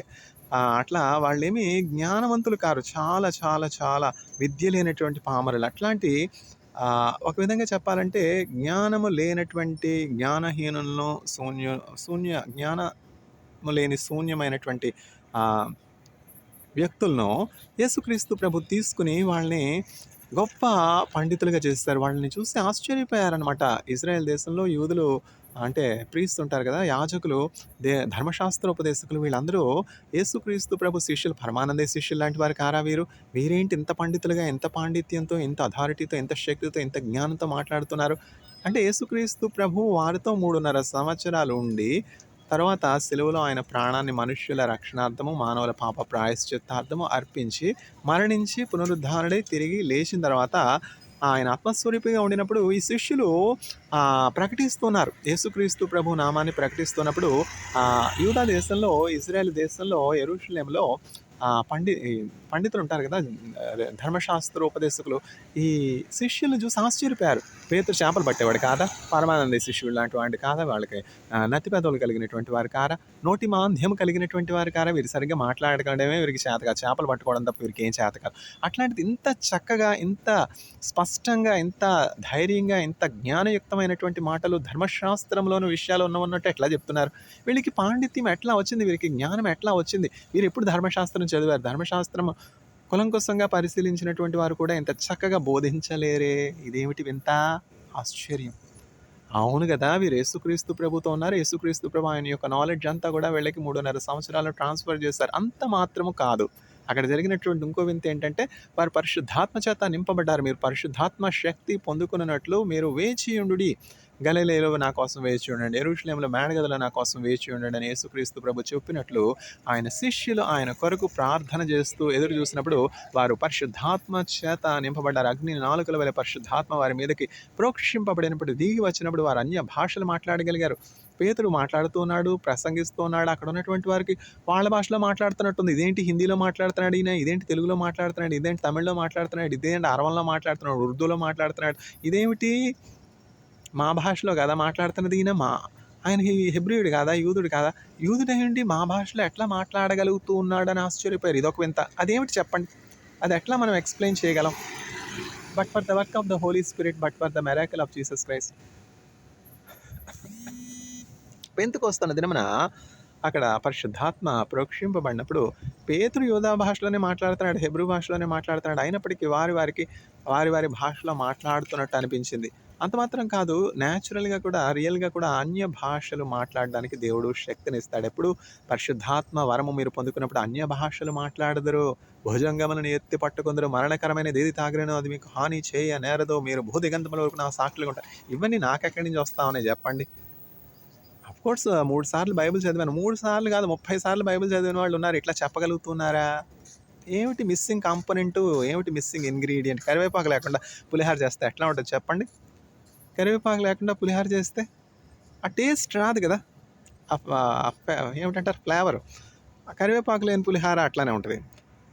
అట్లా వాళ్ళేమి జ్ఞానవంతులు కారు. చాలా చాలా చాలా విద్య లేనటువంటి పామరులు. అట్లాంటి ఒక విధంగా చెప్పాలంటే జ్ఞానము లేనటువంటి జ్ఞానహీనులను, జ్ఞానము లేని శూన్యమైనటువంటి వ్యక్తులను యేసుక్రీస్తు ప్రభు తీసుకుని వాళ్ళని గొప్ప పండితులుగా చేస్తారు. వాళ్ళని చూసి ఆశ్చర్యపోయారనమాట. ఇజ్రాయెల్ దేశంలో యూదులు అంటే ప్రీస్తులు ఉంటారు కదా, యాజకులు, ధర్మశాస్త్రోపదేశకులు, వీళ్ళందరూ యేసుక్రీస్తు ప్రభు శిష్యులు, పరమానందయ్య శిష్యులు లాంటి వారు కారా వీరేంటి ఇంత పండితులుగా, ఎంత పాండిత్యంతో, ఎంత అథారిటీతో, ఎంత శక్తితో, ఎంత జ్ఞానంతో మాట్లాడుతున్నారు అంటే, యేసుక్రీస్తు ప్రభు వారితో 3.5 సంవత్సరాలు ఉండి తర్వాత సిలువలో ఆయన ప్రాణాన్ని మనుష్యుల రక్షణార్థము, మానవుల పాప ప్రాయశ్చిత్తార్థము అర్పించి మరణించి పునరుద్ధారణై తిరిగి లేచిన తర్వాత ఆయన ఆత్మస్వరూపిగా ఉండినప్పుడు ఈ శిష్యులు ప్రకటిస్తున్నారు. యేసుక్రీస్తు ప్రభు నామాన్ని ప్రకటిస్తున్నప్పుడు యూదా దేశంలో, ఇజ్రాయెల్ దేశంలో, యెరూషలేములో పండితులు ఉంటారు కదా, ధర్మశాస్త్రోపదేశకులు, ఈ శిష్యులను చూసి ఆశ్చర్యపోయారు. పేతురు చేపలు పట్టేవాడు కాదా? పరమానంద శిష్యుడు లాంటి వాడి కాదా? వాళ్ళకి నత్తి పెదవులు కలిగినటువంటి వారు కారా? నోటి మాంద్యం కలిగినటువంటి వారు కారా? వీరు సరిగ్గా మాట్లాడగలడమే వీరికి చేత కాదు, చేపలు పట్టుకోవడం తప్ప వీరికి ఏం చేత కాదు. అట్లాంటిది ఇంత చక్కగా, ఇంత స్పష్టంగా, ఇంత ధైర్యంగా, ఇంత జ్ఞానయుక్తమైనటువంటి మాటలు ధర్మశాస్త్రంలోని విషయాలు ఉన్నట్టు ఎట్లా చెప్తున్నారు? వీళ్ళకి పాండిత్యం ఎట్లా వచ్చింది? వీరికి జ్ఞానం ఎట్లా వచ్చింది? వీరు ఎప్పుడు ధర్మశాస్త్రం చదివారు? ధర్మశాస్త్రం కులంకుశంగా పరిశీలించినటువంటి వారు కూడా ఇంత చక్కగా బోధించలేరే? ఇదేమిటి వింత ఆశ్చర్యం! అవును కదా, వీరు యేసుక్రీస్తు ప్రభుతో ఉన్నారు. యేసుక్రీస్తు ప్రభు ఆయన యొక్క నాలెడ్జ్ అంతా కూడా వీళ్ళకి 3.5 సంవత్సరాలు ట్రాన్స్ఫర్ చేశారు. అంత మాత్రము కాదు, అక్కడ జరిగినటువంటి ఇంకో వింత ఏంటంటే, వారు పరిశుద్ధాత్మ చేత నింపబడ్డారు. మీరు పరిశుద్ధాత్మ శక్తి పొందుకున్నట్లు మీరు వేచియుండుడి. గలిలయలో నా కోసం వేచి ఉండండి, యెరూషలేములో మేడగదిలో నా కోసం వేచి ఉండండి అని యేసుక్రీస్తు ప్రభు చెప్పినట్లు ఆయన శిష్యులు ఆయన కొరకు ప్రార్థన చేస్తూ ఎదురు చూసినప్పుడు వారు పరిశుద్ధాత్మ చేత నింపబడ్డారు. అగ్ని నాలుకల వలె పరిశుద్ధాత్మ వారి మీదకి ప్రోక్షింపబడినప్పుడు, దిగి వచ్చినప్పుడు వారు అన్య భాషలు మాట్లాడగలిగారు. పేతురు మాట్లాడుతున్నాడు, ప్రసంగిస్తున్నాడు. అక్కడ ఉన్నటువంటి వారికి వాళ్ళ భాషలో మాట్లాడుతున్నట్టుంది. ఇదేంటి హిందీలో మాట్లాడుతున్నాడు ఈయన, ఇదేంటి తెలుగులో మాట్లాడుతున్నాడు, ఇదేంటి తమిళ్లో మాట్లాడుతున్నాడు, ఇదేంటి అరవంలో మాట్లాడుతున్నాడు, ఉర్దూలో మాట్లాడుతున్నాడు, ఇదేమిటి మా భాషలో కదా మాట్లాడుతున్నది ఈయన, ఆయన హెబ్రీయుడు కాదా, యూదుడు కాదా? యూదుడు ఏంటి మా భాషలో ఎట్లా మాట్లాడగలుగుతూ ఉన్నాడని ఆశ్చర్యపోయారు. ఇదొక వింత. అదేమిటి చెప్పండి? అది ఎట్లా మనం ఎక్స్ప్లెయిన్ చేయగలం? But for the work of the holy spirit, but for the miracle of Jesus Christ. పెంతెకొస్తున్న దినమున అక్కడ పరిశుద్ధాత్మ ప్రోక్షింపబడినప్పుడు పేతురు యూదా భాషలోనే మాట్లాడుతున్నాడు, హెబ్రూ భాషలోనే మాట్లాడుతున్నాడు. అయినప్పటికీ వారి భాషలో మాట్లాడుతున్నట్టు అనిపించింది. అంత మాత్రం కాదు, న్యాచురల్‌గా కూడా, రియల్‌గా కూడా అన్య భాషలు మాట్లాడడానికి దేవుడు శక్తినిస్తాడు. ఎప్పుడు పరిశుద్ధాత్మ వరము మీరు పొందుకున్నప్పుడు అన్య భాషలు మాట్లాడుదురు, భుజంగములను ఎత్తి పట్టుకొందురు, మరణకరమైనదేది తాగినను అది మీకు హాని చేయ నేరదు, మీరు భూదిగంతముల వరకు నా సాక్షులుగా ఉంటారు. ఇవన్నీ నాకెక్కడి నుంచి వస్తా ఉన్నాయి చెప్పండి? అఫ్‌కోర్స్ 3 సార్లు బైబిల్ చదివాను. 3 సార్లు కాదు, 30 సార్లు బైబిల్ చదివిన వాళ్ళు ఉన్నారు. ఇట్లా చెప్పగలుగుతున్నారా? ఏమిటి మిస్సింగ్ కాంపోనెంటు? ఏమిటి మిస్సింగ్ ఇంగ్రీడియంట్? కరివేపాకు లేకుండా పులిహోర చేస్తే ఎట్లా ఉంటది చెప్పండి? కరివేపాకు లేకుండా పులిహోర చేస్తే ఆ టేస్ట్ రాదు కదా! ఏమిటంటారు, ఫ్లేవరు. ఆ కరివేపాకు లేని పులిహోర అట్లానే ఉంటది.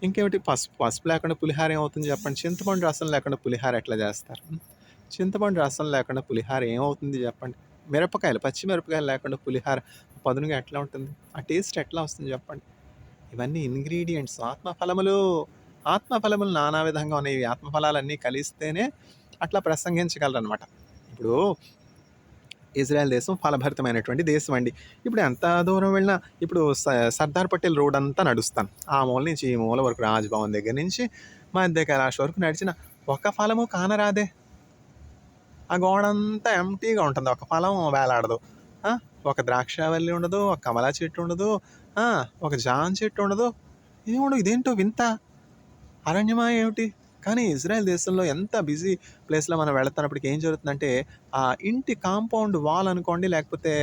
ఇంకేమిటి, పసుపు లేకుండా పులిహోర ఏమవుతుంది చెప్పండి? చింతపండు రసం లేకుండా పులిహోర ఎట్లా చేస్తారు? చింతపండు రసం లేకుండా పులిహోర ఏమవుతుంది చెప్పండి? పచ్చి మిరపకాయలు లేకుండా పులిహోర పదునుగా ఎట్లా ఉంటుంది? ఆ టేస్ట్ ఎట్లా వస్తుంది చెప్పండి? ఇవన్నీ ఇంగ్రీడియంట్స్. ఆత్మఫలములు నానా విధంగా ఉన్నాయి. ఆత్మఫలాలన్నీ కలిస్తేనే అట్లా ప్రసంగించగలరనమాట. ఇప్పుడు ఇజ్రాయెల్ దేశం ఫలభరితమైనటువంటి దేశం అండి. ఇప్పుడు ఎంత దూరం వెళ్ళినా, ఇప్పుడు సర్దార్ పటేల్ రోడ్ అంతా నడుస్తాను. ఆ మూల నుంచి ఈ మూల వరకు, రాజ్‌భవన్ దగ్గర నుంచి మధ్య కైలాష్ వరకు నడిచిన ఒక ఫలము కానరాదే. ఆ గోడంతా ఎంప్టీగా ఉంటుంది. ఒక ఫలం వేలాడదు. ఒక ద్రాక్షావల్లి ఉండదు, ఒక కమలా చెట్టు ఉండదు, ఒక జామ చెట్టు ఉండదు. ఏముండదు. ఇదేంటో వింత, అరణ్యమా ఏమిటి? కానీ ఇజ్రాయెల్ దేశంలో ఎంత బిజీ ప్లేస్‌లో మనం వెళుతున్నప్పటికి ఏం జరుగుతుందంటే, ఆ ఇంటి కాంపౌండ్ వాల్ అనుకోండి, లేకపోతే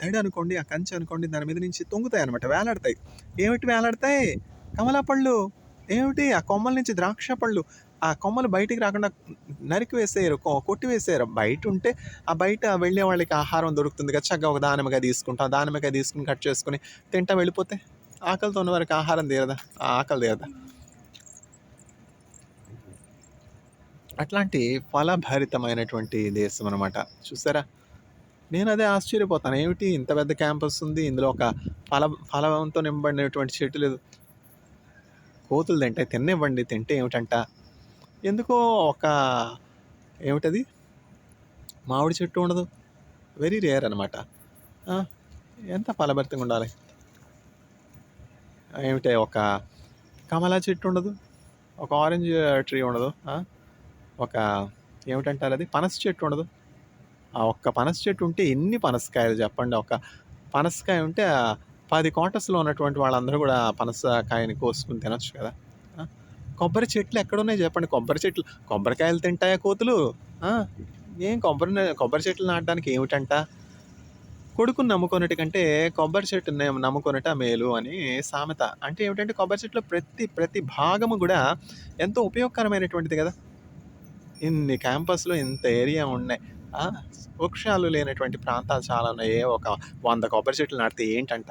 దడి అనుకోండి, ఆ కంచె అనుకోండి, దాని మీద నుంచి తొంగుతాయన్నమాట, వేలాడతాయి. ఏమిటి వేలాడతాయి? కమలా పళ్ళు. ఏమిటి? ఆ కొమ్మల నుంచి ద్రాక్ష పళ్ళు. ఆ కొమ్మలు బయటికి రాకుండా నరికి వేసేయరు, కొట్టివేసేయరు. బయటుంటే ఆ బయట వెళ్ళే వాళ్ళకి ఆహారం దొరుకుతుంది కదా! చక్కగా ఒక దానిమ్మకాయ తీసుకుంటాం. దానిమ్మకాయ తీసుకొని కట్ చేసుకొని తింటా వెళ్ళిపోతే, ఆకలితో ఉన్న వారికి ఆహారం తీరదా? ఆకలి తీరదా? అట్లాంటి ఫలభరితమైనటువంటి దేశం అనమాట. చూసారా? నేనదే ఆశ్చర్యపోతాను. ఏమిటి ఇంత పెద్ద క్యాంపస్ ఉంది, ఇందులో ఒక ఫలంతో నింపబడినటువంటి చెట్టు లేదు. కోతులు తింటాయి, తిననివ్వండి, తింటే ఏమిటంట? ఎందుకో ఒక ఏమిటది, మామిడి చెట్టు ఉండదు. వెరీ రేర్ అనమాట. ఎంత ఫలభరితంగా ఉండాలి. ఏమిటి, ఒక కమలా చెట్టు ఉండదు, ఒక ఆరెంజ్ ట్రీ ఉండదు, ఒక ఏమిటంటారు అది, పనస చెట్టు ఉండదు. ఆ ఒక్క పనస చెట్టు ఉంటే ఎన్ని పనసకాయలు చెప్పండి? ఒక పనసకాయ ఉంటే 10 క్వార్టర్స్‌లో ఉన్నటువంటి వాళ్ళందరూ కూడా పనసకాయని కోసుకొని తినొచ్చు కదా! ఆ! కొబ్బరి చెట్లు ఎక్కడున్నాయి చెప్పండి? కొబ్బరికాయలు తింటాయా కోతులు? ఆ! ఏం కొబ్బరి చెట్లు నాటడానికి ఏమిటంట? కొడుకుని నమ్ముకొనుట కంటే కొబ్బరి చెట్టుని నమ్ముకొనుట మేలు అని సామెత. అంటే ఏమిటంటే, కొబ్బరి చెట్టులో ప్రతి భాగము కూడా ఎంతో ఉపయోగకరమైనటువంటిది కదా! ఇన్ని క్యాంపస్‌లో ఇంత ఏరియా ఉన్నాయి. ఆ! వృక్షాలు లేనటువంటి ప్రాంతాలు చాలా ఉన్నాయి. ఒక 100 కొబ్బరి చెట్లు నాటితే ఏంటంట?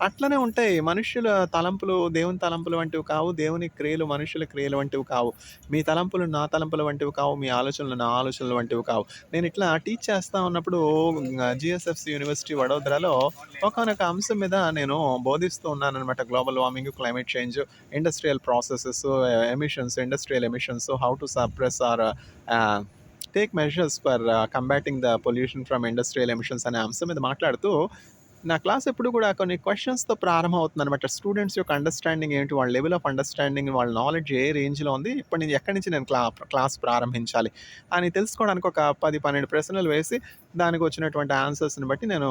అట్లనే ఉంటాయి. మనుష్యుల తలంపులు దేవుని తలంపులు వంటివి కావు. దేవుని క్రియలు మనుషుల క్రియలు వంటివి కావు. మీ తలంపులు నా తలంపుల వంటివి కావు. మీ ఆలోచనలు నా ఆలోచనల వంటివి కావు. నేను ఇట్లా టీచ్ చేస్తా ఉన్నప్పుడు జీఎస్ఎఫ్‌సి యూనివర్సిటీ వడోదరాలో ఒకానొక అంశం మీద నేను బోధిస్తూ ఉన్నాననమాట. Global warming, climate change, industrial processes, industrial emissions, how to suppress or take measures for combating the pollution from industrial emissions అనే అంశం మీద మాట్లాడుతూ, నా క్లాస్ ఎప్పుడు కూడా కొన్ని క్వెషన్స్‌తో ప్రారంభం అవుతుందనమాట. స్టూడెంట్స్ యొక్క అండర్‌స్టాండింగ్ ఏంటి? వాళ్ళ లెవెల్ ఆఫ్ అండర్‌స్టాండింగ్, వాళ్ళ నాలెడ్జ్ ఏ రేంజ్‌లో ఉంది? ఎక్కడి నుంచి నేను క్లాస్ ప్రారంభించాలి అని తెలుసుకోవడానికి ఒక 10, 12 ప్రశ్నలు వేసి, దానికి వచ్చినటువంటి ఆన్సర్స్‌ని బట్టి నేను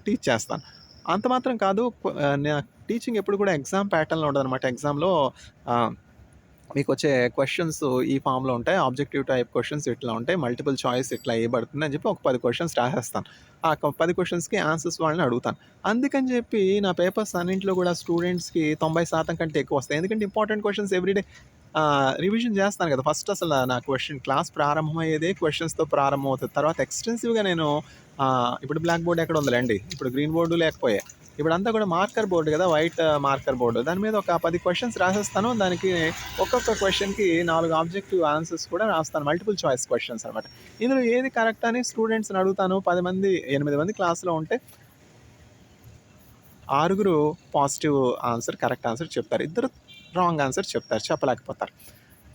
టీచ్ చేస్తాను. అంత మాత్రం కాదు, నా టీచింగ్ ఎప్పుడు కూడా ఎగ్జామ్ ప్యాటర్న్‌లో ఉండదనమాట. ఎగ్జామ్‌లో మీకొచ్చే క్వెషన్స్ ఈ ఫామ్‌లో ఉంటాయి. ఆబ్జెక్టివ్ టైప్ క్వెషన్స్ ఇట్లా ఉంటాయి. మల్టిపుల్ చాయిస్ ఇట్లా ఇయ్యబడుతుంది అని చెప్పి ఒక 10 క్వెషన్స్ రాసేస్తాను. ఆ 10 క్వెషన్స్‌కి ఆన్సర్స్ వాళ్ళని అడుగుతాను. అందుకని చెప్పి నా పేపర్స్ అన్నింటిలో కూడా స్టూడెంట్స్‌కి 90% కంటే ఎక్కువ వస్తాయి. ఎందుకంటే ఇంపార్టెంట్ క్వెషన్స్ ఎవ్రీడే రివిజన్ చేస్తాను కదా! ఫస్ట్ అసలు నా క్లాస్ ప్రారంభమయ్యేదే క్వెషన్స్‌తో ప్రారంభమవుతది. తర్వాత ఎక్స్‌టెన్సివ్‌గా నేను ఇప్పుడు బ్లాక్ బోర్డ్ ఎక్కడ ఉందిలెండి. ఇప్పుడు గ్రీన్ బోర్డు లేకపోయే. ఇప్పుడంతా కూడా మార్కర్ బోర్డ్ కదా! White marker board. దాని మీద ఒక 10 క్వెషన్స్ రాసేస్తాను. దానికి ఒక్కొక్క క్వెషన్‌కి 4 ఆబ్జెక్టివ్ ఆన్సర్స్ కూడా రాస్తాను. మల్టిపుల్ చాయిస్ క్వెషన్స్ అనమాట. ఇందులో ఏది కరెక్ట్ అని స్టూడెంట్స్‌ని అడుగుతాను. 8 మంది క్లాస్‌లో ఉంటే 6 పాజిటివ్ ఆన్సర్, కరెక్ట్ ఆన్సర్ చెప్తారు. 2 రాంగ్ ఆన్సర్ చెప్తారు, చెప్పలేకపోతారు.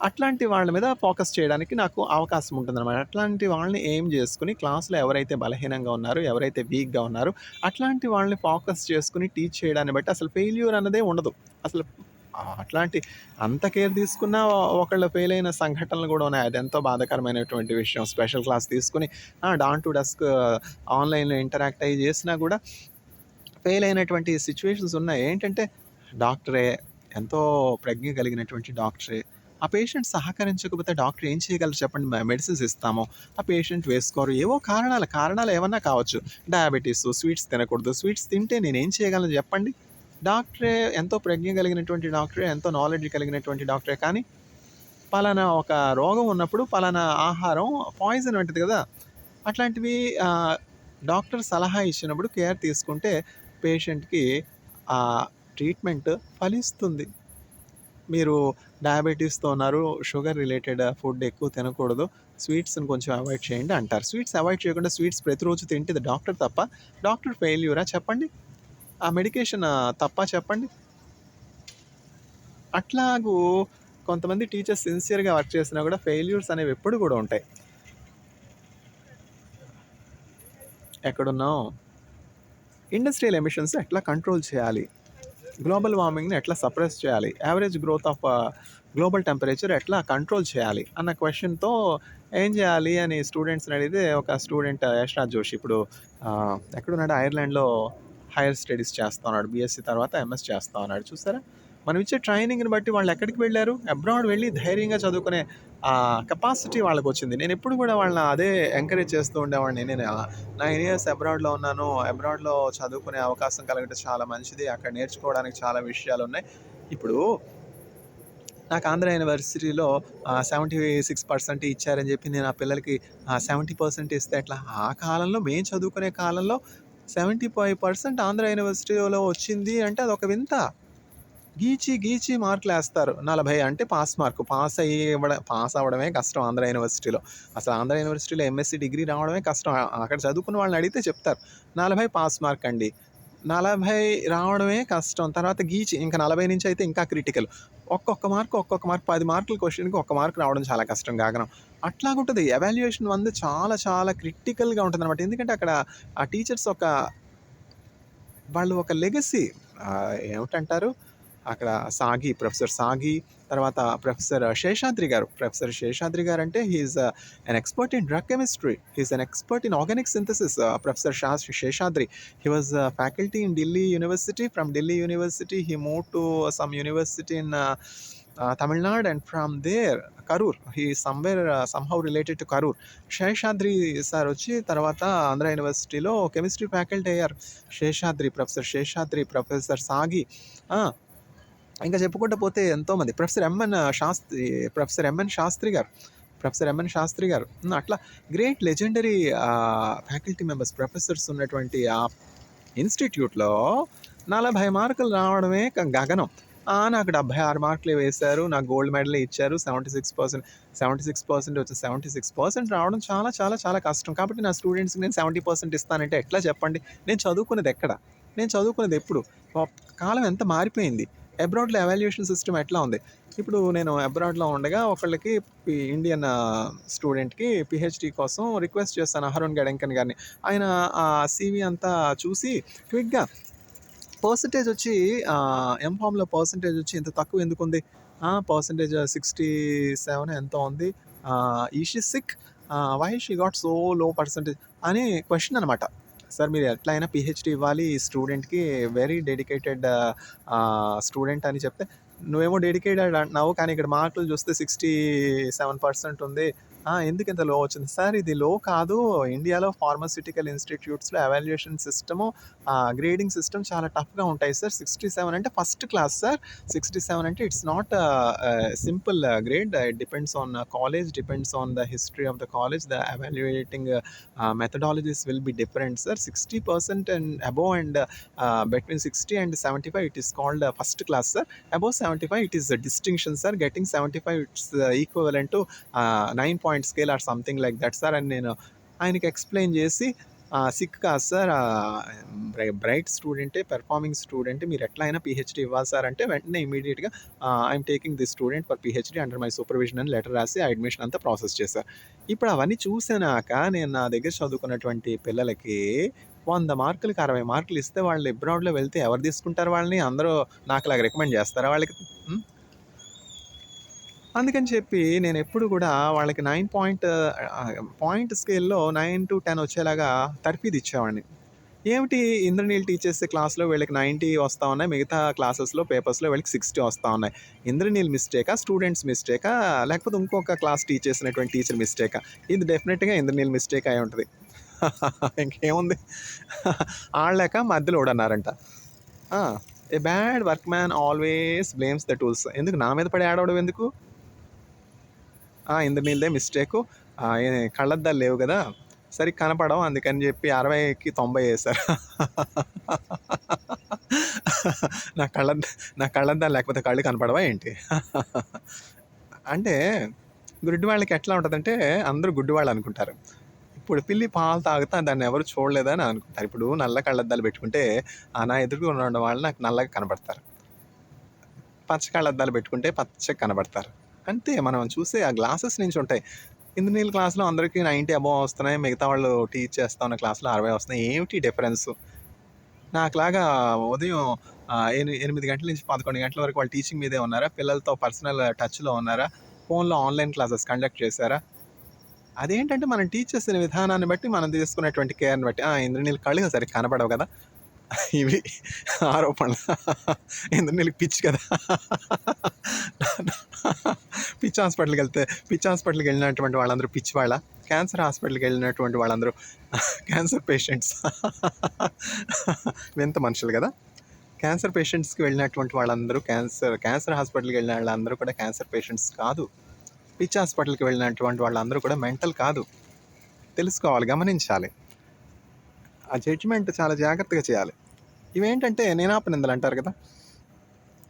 అట్లాంటి వాళ్ళ మీద ఫోకస్ చేయడానికి నాకు అవకాశం ఉంటుందన్నమాట. అట్లాంటి వాళ్ళని ఎయిమ్ చేసుకొని క్లాస్‌లో ఎవరైతే బలహీనంగా ఉన్నారో, ఎవరైతే వీక్‌గా ఉన్నారో అట్లాంటి వాళ్ళని ఫోకస్ చేసుకొని టీచ్ చేయడాన్ని బట్టి అసలు ఫెయిల్యూర్ అన్నదే ఉండదు. అసలు అట్లాంటి అంత కేర్ తీసుకున్నా ఒకళ్ళు ఫెయిల్ అయిన సంఘటనలు కూడా ఉన్నాయి. అదెంతో బాధాకరమైనటువంటి విషయం. స్పెషల్ క్లాస్ తీసుకొని డాన్ టు డస్క్ ఆన్‌లైన్‌లో ఇంటరాక్ట్ అయ్యి చేసినా కూడా ఫెయిల్ అయినటువంటి సిచ్యువేషన్స్ ఉన్నాయి. ఏంటంటే డాక్టరే, ఎంతో ప్రజ్ఞ కలిగినటువంటి డాక్టరే, ఆ పేషెంట్ సహకరించకపోతే డాక్టర్ ఏం చేయగలరు చెప్పండి? మెడిసిన్స్ ఇస్తాము, ఆ పేషెంట్ వేసుకోరు. ఏవో కారణాలు ఏమన్నా కావచ్చు. డయాబెటీస్, స్వీట్స్ తినకూడదు. స్వీట్స్ తింటే నేనేం చేయగలను చెప్పండి? డాక్టరే, ఎంతో ప్రజ్ఞ కలిగినటువంటి డాక్టరే, ఎంతో నాలెడ్జ్ కలిగినటువంటి డాక్టరే, కానీ పలానా ఒక రోగం ఉన్నప్పుడు పలానా ఆహారం పాయిజన్ వంటిది కదా! అట్లాంటివి డాక్టర్ సలహా ఇచ్చినప్పుడు కేర్ తీసుకుంటే పేషెంట్‌కి ఆ ట్రీట్మెంట్ ఫలిస్తుంది. మీరు డయాబెటీస్‌తో ఉన్నారు, షుగర్ రిలేటెడ్ ఫుడ్ ఎక్కువ తినకూడదు, స్వీట్స్‌ని కొంచెం అవాయిడ్ చేయండి అంటారు. స్వీట్స్ అవాయిడ్ చేయకుండా స్వీట్స్ ప్రతిరోజు తింటే ఇది డాక్టర్ తప్పా? డాక్టర్ ఫెయిల్యూరా చెప్పండి? ఆ మెడికేషన్ తప్పా చెప్పండి? అట్లాగూ కొంతమంది టీచర్స్ సిన్సియర్‌గా వర్క్ చేసినా కూడా ఫెయిల్యూర్స్ అనేవి ఎప్పుడు కూడా ఉంటాయి. ఎక్కడున్నాం? ఇండస్ట్రియల్ ఎమిషన్స్ ఎట్లా కంట్రోల్ చేయాలి? గ్లోబల్ వార్మింగ్‌ని ఎట్లా సప్రెస్ చేయాలి? Average growth of global temperature ఎట్లా కంట్రోల్ చేయాలి? అన్న క్వెషన్‌తో ఏం చేయాలి అని స్టూడెంట్స్‌ని అడిగితే, ఒక స్టూడెంట్ యశ్రాజ్ జోషి ఇప్పుడు ఎక్కడున్నాడు? ఐర్లాండ్‌లో హైర్ స్టడీస్ చేస్తా ఉన్నాడు. బీఎస్సీ తర్వాత ఎంఎస్ చేస్తా ఉన్నాడు. చూసారా? మనం ఇచ్చే ట్రైనింగ్‌ని బట్టి వాళ్ళు ఎక్కడికి వెళ్లారు? అబ్రాడ్ వెళ్లి ధైర్యంగా చదువుకునే కెపాసిటీ వాళ్ళకొచ్చింది. నేనెప్పుడు కూడా వాళ్ళని అదే ఎంకరేజ్ చేస్తూ ఉండేవాడిని. నేను 9 ఇయర్స్ అబ్రాడ్‌లో ఉన్నాను. అబ్రాడ్‌లో చదువుకునే అవకాశం కలగడం చాలా మంచిది. అక్కడ నేర్చుకోవడానికి చాలా విషయాలున్నాయి. ఇప్పుడు నాకు ఆంధ్ర యూనివర్సిటీలో 76% ఇచ్చారని చెప్పి నేను ఆ పిల్లలకి 70% ఇస్తే ఎట్లా? ఆ కాలంలో మేము చదువుకునే కాలంలో 75% ఆంధ్ర యూనివర్సిటీలో వచ్చింది అంటే అదొక వింత. గీచి మార్కులేస్తారు. 40 అంటే పాస్ మార్కు. పాస్ అవ్వడమే కష్టం ఆంధ్ర యూనివర్సిటీలో. అసలు ఆంధ్ర యూనివర్సిటీలో ఎంఎస్సీ డిగ్రీ రావడమే కష్టం. అక్కడ చదువుకున్న వాళ్ళని అడిగితే చెప్తారు. 40 పాస్ మార్క్ అండి. 40 రావడమే కష్టం. తర్వాత ఇంక 40 నుంచి అయితే ఇంకా క్రిటికల్. ఒక్కొక్క మార్క్ 10 మార్కుల క్వెషన్‌కి ఒక్క మార్క్ రావడం చాలా కష్టం గగనం. అట్లాగుంటది. ఎవాల్యుయేషన్ చాలా చాలా క్రిటికల్‌గా ఉంటదనమాట. ఎందుకంటే అక్కడ ఆ టీచర్స్ వాళ్ళు ఒక లెగసీ ఏమిటంటారు? అక్కడ ప్రొఫెసర్ సాగి, తర్వాత professor Seshadri guarantee he is an expert in drug chemistry. He is an expert in organic synthesis. Professor Seshadri. He was faculty in Delhi university. From Delhi university he moved to some university in Tamil Nadu, and from there Karur. He is somehow related to Karur. Seshadri sir వచ్చి తర్వాత ఆంధ్ర యూనివర్సిటీలో chemistry faculty అయ్యారు. Professor సాగి, ఇంకా చెప్పుకుంటూ పోతే ఎంతోమంది, professor MN Sastry గారు అట్లా great legendary faculty members, professors ఉన్నటువంటి ఆ ఇన్స్టిట్యూట్లో 40 మార్కులు రావడమే గగనం. నాకు 76 మార్కులే వేశారు, నాకు గోల్డ్ మెడలే ఇచ్చారు, 76% వచ్చి 76% రావడం చాలా చాలా చాలా కష్టం. కాబట్టి నా స్టూడెంట్స్కి నేను 70% ఇస్తానంటే ఎట్లా చెప్పండి? నేను చదువుకున్నది ఎక్కడ? నేను చదువుకున్నది ఎప్పుడు? కాలం ఎంత మారిపోయింది. అబ్రాడ్‌లో ఎవాల్యుయేషన్ సిస్టమ్ ఎట్లా ఉంది? ఇప్పుడు నేను అబ్రాడ్‌లో ఉండగా ఒకళ్ళకి ఇండియన్ స్టూడెంట్‌కి పీహెచ్‌డీ కోసం రిక్వెస్ట్ చేశాను, అహరోన్ గడెంకన్ గారిని. ఆయన ఆ సీవీ అంతా చూసి క్విక్‌గా పర్సెంటేజ్ వచ్చి ఎంఫామ్‌లో పర్సెంటేజ్ వచ్చి ఇంత తక్కువ ఎందుకుంది? పర్సెంటేజ్ 67 ఎంతో ఉంది. Is she sick? Why she got so low percentage అని క్వెషన్ అనమాట. సార్ మీరు ఎట్లయినా పీహెచ్‌డీ ఇవ్వాలి ఈ స్టూడెంట్‌కి, వెరీ డెడికేటెడ్ స్టూడెంట్ అని చెప్తే, నువ్వేమో డెడికేటెడ్ అంటున్నావు కానీ ఇక్కడ మార్కులు చూస్తే 67% ఉంది. ఎందుకు ఇంత లో వచ్చింది? సార్ ఇది లో కాదు. ఇండియాలో ఫార్మాస్యూటికల్ ఇన్స్టిట్యూట్స్‌లో ఎవాల్యుయేషన్ సిస్టము, గ్రేడింగ్ సిస్టమ్ చాలా టఫ్‌గా ఉంటాయి సార్. 67 అంటే ఫస్ట్ క్లాస్ సార్. 67 అంటే it's not simple grade. It depends on college, depends on the history of the college. The evaluating methodologies will be different, sir. 60% and above, and between 60 and 75 it is called first class, sir. Above 75 it is a distinction, sir. Getting 75 it's equivalent to 9-point scale or something like that, sir. And నేను ఆయనకి explain చేసి sick కాదు sir, bright స్టూడెంటే, performing student, మీరు ఎట్లా అయినా PhD ఇవ్వాలి sir అంటే వెంటనే ఇమీడియట్గా I'm taking this student for PhD under my supervision అని లెటర్ రాసి ఆ అడ్మిషన్ అంతా ప్రాసెస్ చేశారు. ఇప్పుడు అవన్నీ చూసాక నేను నా దగ్గర చదువుకున్నటువంటి పిల్లలకి 100 మార్కులకి 60 మార్కులు ఇస్తే వాళ్ళు అబ్రాడ్లో వెళ్తే ఎవరు తీసుకుంటారు వాళ్ళని? అందరూ నాకులాగా రికమెండ్ చేస్తారా వాళ్ళకి? అందుకని చెప్పి నేను ఎప్పుడు కూడా వాళ్ళకి 9 పాయింట్ స్కేల్‌లో 9-10 వచ్చేలాగా తర్ఫీదు ఇచ్చేవాడిని. ఏమిటి ఇంద్రనీల్ టీచర్స్ క్లాస్‌లో వీళ్ళకి 90 వస్తా ఉన్నాయి. మిగతా క్లాసెస్‌లో పేపర్స్‌లో వీళ్ళకి 60 వస్తా ఉన్నాయి. ఇంద్రనీల్ మిస్టేకా? స్టూడెంట్స్ మిస్టేకా? లేకపోతే ఇంకొక క్లాస్ టీచ్ చేసినటువంటి టీచర్ మిస్టేకా? ఇది డెఫినిట్‌గా ఇంద్రనీల్ మిస్టేక్ అయి ఉంటది. ఇంకేముంది? ఆళ్ళాక మధ్యలోడన్నారంట. ఆ! A bad workman always blames the tools. ఎందుకు నా మీద పడి ఏడవడం ఎందుకు? ఇంద్రనీల్‌దే మిస్టేకు. కళ్ళద్దాలు లేవు గదా! సరిగ్గా కనపడవు. అందుకని జెప్పి 60కి 90 యేశారు. నా కళ్ళద్ద నా కళ్ళద్దాలు లేకపోతే కళ్ళు కనపడవా ఏంటి? అంటే గుడ్డివాళ్ళకి ఎట్లా ఉంటదంటే అందరూ గుడ్డివాళ్ళు అనుకుంటారు. ఇప్పుడు పిల్లి పాలు తాగుతా దాన్ని ఎవరు చూడలేదా అని అనుకుంటారు. ఇప్పుడు నల్ల కళ్ళద్దాలు పెట్టుకుంటే నా ఎదురుగుండా ఉన్న వాళ్ళు నాకు నల్లగా కనపడతారు. పచ్చ కళ్ళద్దాలు పెట్టుకుంటే పచ్చగా కనబడతారు. అంతే మనం చూసే ఆ గ్లాసెస్ నుంచి ఉంటాయి. ఇంజినీరింగ్ క్లాస్‌లో అందరికీ 90 అబోవ్ వస్తున్నాయి. మిగతా వాళ్ళు టీచ్ చేస్తా ఉన్న క్లాస్‌లో 60 వస్తున్నాయి. ఏమిటి డిఫరెన్సు? నాకులాగా ఉదయం 8 గంటల నుంచి 11 గంటల వరకు వాళ్ళు టీచింగ్ మీదే ఉన్నారా? పిల్లలతో పర్సనల్ టచ్‌లో ఉన్నారా? ఫోన్‌లో ఆన్‌లైన్ క్లాసెస్ కండక్ట్ చేశారా? అదేంటంటే మనం టీచ్ చేసిన విధానాన్ని బట్టి మనం తీసుకునేటువంటి కేర్‌ని బట్టి ఇంద్రనీల్ కళ్ళు సరిగ్గా కనపడవు కదా! ఇవి ఆరోపణలు. ఇంద్రనీల్‌కి పిచ్చి కదా! పిచ్చి హాస్పిటల్‌కి వెళ్ళినటువంటి వాళ్ళందరూ పిచ్చివాళ్ళా? క్యాన్సర్ హాస్పిటల్‌కి వెళ్ళినటువంటి వాళ్ళందరూ క్యాన్సర్ పేషెంట్స్. వింత మనుషులు కదా! క్యాన్సర్ పేషెంట్స్‌కి వెళ్ళినటువంటి వాళ్ళందరూ క్యాన్సర్ హాస్పిటల్‌కి వెళ్ళిన వాళ్ళందరూ కూడా క్యాన్సర్ పేషెంట్స్ కాదు. పిచ్చి హాస్పిటల్‌కి వెళ్ళినటువంటి వాళ్ళందరూ కూడా మెంటల్ కాదు. తెలుసుకోవాలి, గమనించాలి. ఆ జడ్జిమెంట్ చాలా జాగ్రత్తగా చేయాలి. ఇవేంటంటే నేనాపనిందలు అంటారు కదా!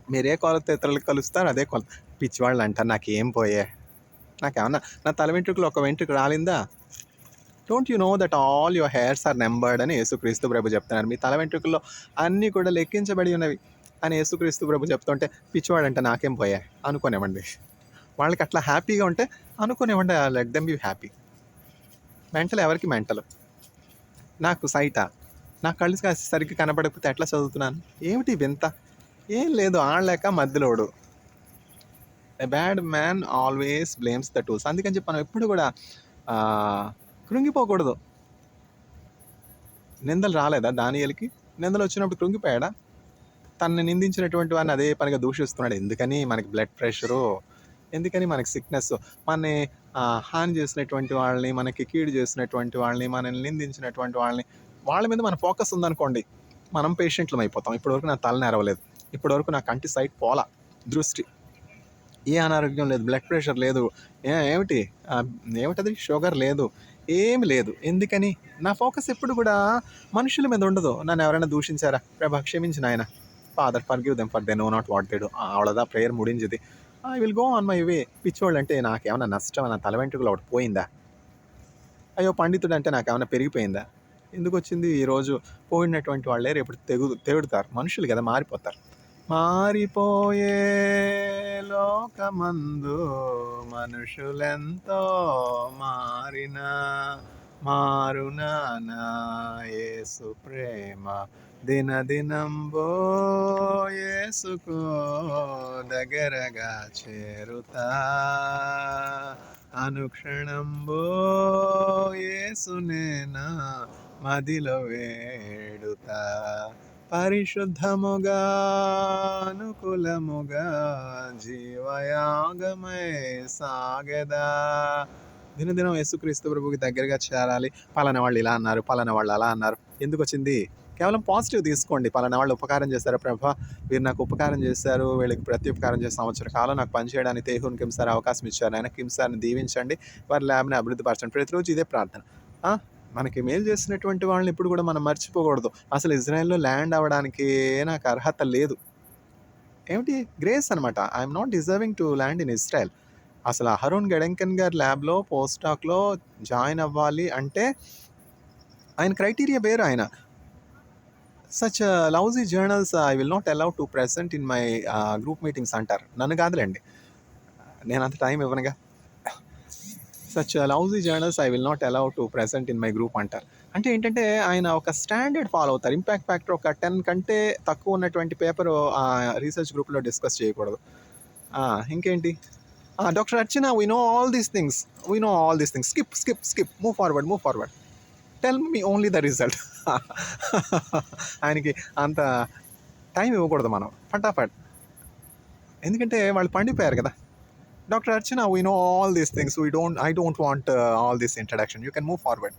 మీరే కొలత ఇతరులకు కలుస్తారు అదే కొలత. పిచ్చివాళ్ళు అంటారు నాకేం పోయే, నాకేమన్నా నా తల వెంట్రుకలు ఒక వెంట్రుక రాలిందా? Don't you know that all your hairs are numbered అని యేసుక్రీస్తు ప్రభు చెప్తున్నారు. మీ తల వెంట్రుకల్లో అన్నీ కూడా లెక్కించబడి ఉన్నవి అని యేసుక్రీస్తు ప్రభు చెప్తుంటే పిచ్చివాడంటే నాకేం పోయే అనుకోనివ్వండి. వాళ్ళకి అట్లా హ్యాపీగా ఉంటే అనుకోనివ్వండి. Let them be happy. Mental ఎవరికి మెంటల్? నాకు సైటా? నా కళ్ళు సరిగ్గా కనపడకపోతే ఎట్లా చదువుతున్నాను? ఏమిటి వింత? ఏం లేదు, ఆడలేక మధ్యలోడు. A bad man always blames the tools. అందుకని చెప్పి మనం ఎప్పుడు కూడా కృంగిపోకూడదు. నిందలు రాలేదా దానియేలుకి? నిందలు వచ్చినప్పుడు కృంగిపోయాడా? తనని నిందించినటువంటి వాడిని అదే పనిగా దూషిస్తున్నాడు. ఎందుకని? మనకి బ్లడ్ ప్రెషరు, ఎందుకని మనకి సిక్నెస్, మనని హాని చేసినటువంటి వాళ్ళని, మనకి కీడు చేసినటువంటి వాళ్ళని, మనల్ని నిందించినటువంటి వాళ్ళని, వాళ్ళ మీద మన ఫోకస్ ఉందనుకోండి, మనం పేషెంట్లం అయిపోతాం. ఇప్పటివరకు నా తల నెరవలేదు, ఇప్పటివరకు నా కంటి సైట్ పోలా, దృష్టి, ఏ అనారోగ్యం లేదు, బ్లడ్ ప్రెషర్ లేదు, ఏమిటి ఏమిటది షుగర్ లేదు, ఏమి లేదు. ఎందుకని? నా ఫోకస్ ఎప్పుడు కూడా మనుషుల మీద ఉండదు. నన్ను ఎవరైనా దూషించారా? ప్రభా క్షమించిన ఆయన, father forgive them for they know not what they do, అவ்வளோதான், ప్రేయర్ ముడించింది. I will go on my way. పిచ్చోళ్ళు అంటే నాకేమన్నా నష్టం? నా తల వెంట్రుకలు ఒకటి పోయిందా? అయ్యో పండితుడు అంటే నాకేమన్నా పెరిగిపోయిందా? ఎందుకు వచ్చింది? ఈరోజు పోయినటువంటి వాళ్ళే రేపు తెగుడుతారు. మనుషులు కదా, మారిపోతారు. మారిపోయే లోకమందు మనుషులెంతో మారినా మారునా నా యేసు ప్రేమ దినదినంబో యేసుకు దగ్గరగా చేరుతా అనుక్షణంబో యేసునేనా మదిలో వేడుతా పరిశుద్ధముగా అనుకూలముగా జీవయాగమై సాగెదా. దినదినం యేసుక్రీస్తు ప్రభుకి దగ్గరగా చేరాలి. పలానా వాళ్ళు ఇలా అన్నారు, పలానా వాళ్ళు అలా అన్నారు. ఎందుకు వచ్చింది? కేవలం పాజిటివ్ తీసుకోండి. పలానా వాళ్ళు ఉపకారం చేశారు ప్రభా, వీరు నాకు ఉపకారం చేశారు, వీళ్ళకి ప్రతి ఉపకారం చేసి సంవత్సర కాలం నాకు పనిచేయడానికి తేహూన్ కిమ్సార్ అవకాశం ఇచ్చారు. ఆయన కిమ్సార్ని దీవించండి, వారి ల్యాబ్ని అభివృద్ధిపరచండి. ప్రతిరోజు ఇదే ప్రార్థన. మనకి మేలు చేసినటువంటి వాళ్ళని ఇప్పుడు కూడా మనం మర్చిపోకూడదు. అసలు ఇజ్రాయెల్‌లో ల్యాండ్ అవ్వడానికి నాకు అర్హత లేదు. ఏమిటి? గ్రేస్ అనమాట. I'm not deserving to land in Israel. అసలు అహరోన్ గెడెంకన్ గారి ల్యాబ్‌లో పోస్ట్ డాక్‌లో జాయిన్ అవ్వాలి అంటే ఆయన క్రైటీరియా వేరు. ఆయన such lousy journals I will not allow to present in my group meetings అంటారు. నన్ను కాదులేండి, నేను అంత టైం ఇవ్వనుగా. Such lousy journals I will not allow to present in my group అంటారు. అంటే ఏంటంటే ఆయన ఒక స్టాండర్డ్ ఫాలో అవుతారు. ఇంపాక్ట్ ఫ్యాక్టర్ ఒక 10 కంటే తక్కువ ఉన్నటువంటి పేపర్ రీసెర్చ్ గ్రూప్లో డిస్కస్ చేయకూడదు. ఇంకేంటి, doctor Archana we know all these things, skip move forward, tell me only the result. ఆయనకి అంత టైం ఇవ్వకూడదు మనం, ఫటాఫట్. ఎందుకంటే వాళ్ళు పండిపోయారు కదా. Doctor Archana we know all these things, I don't want all this introduction, you can move forward.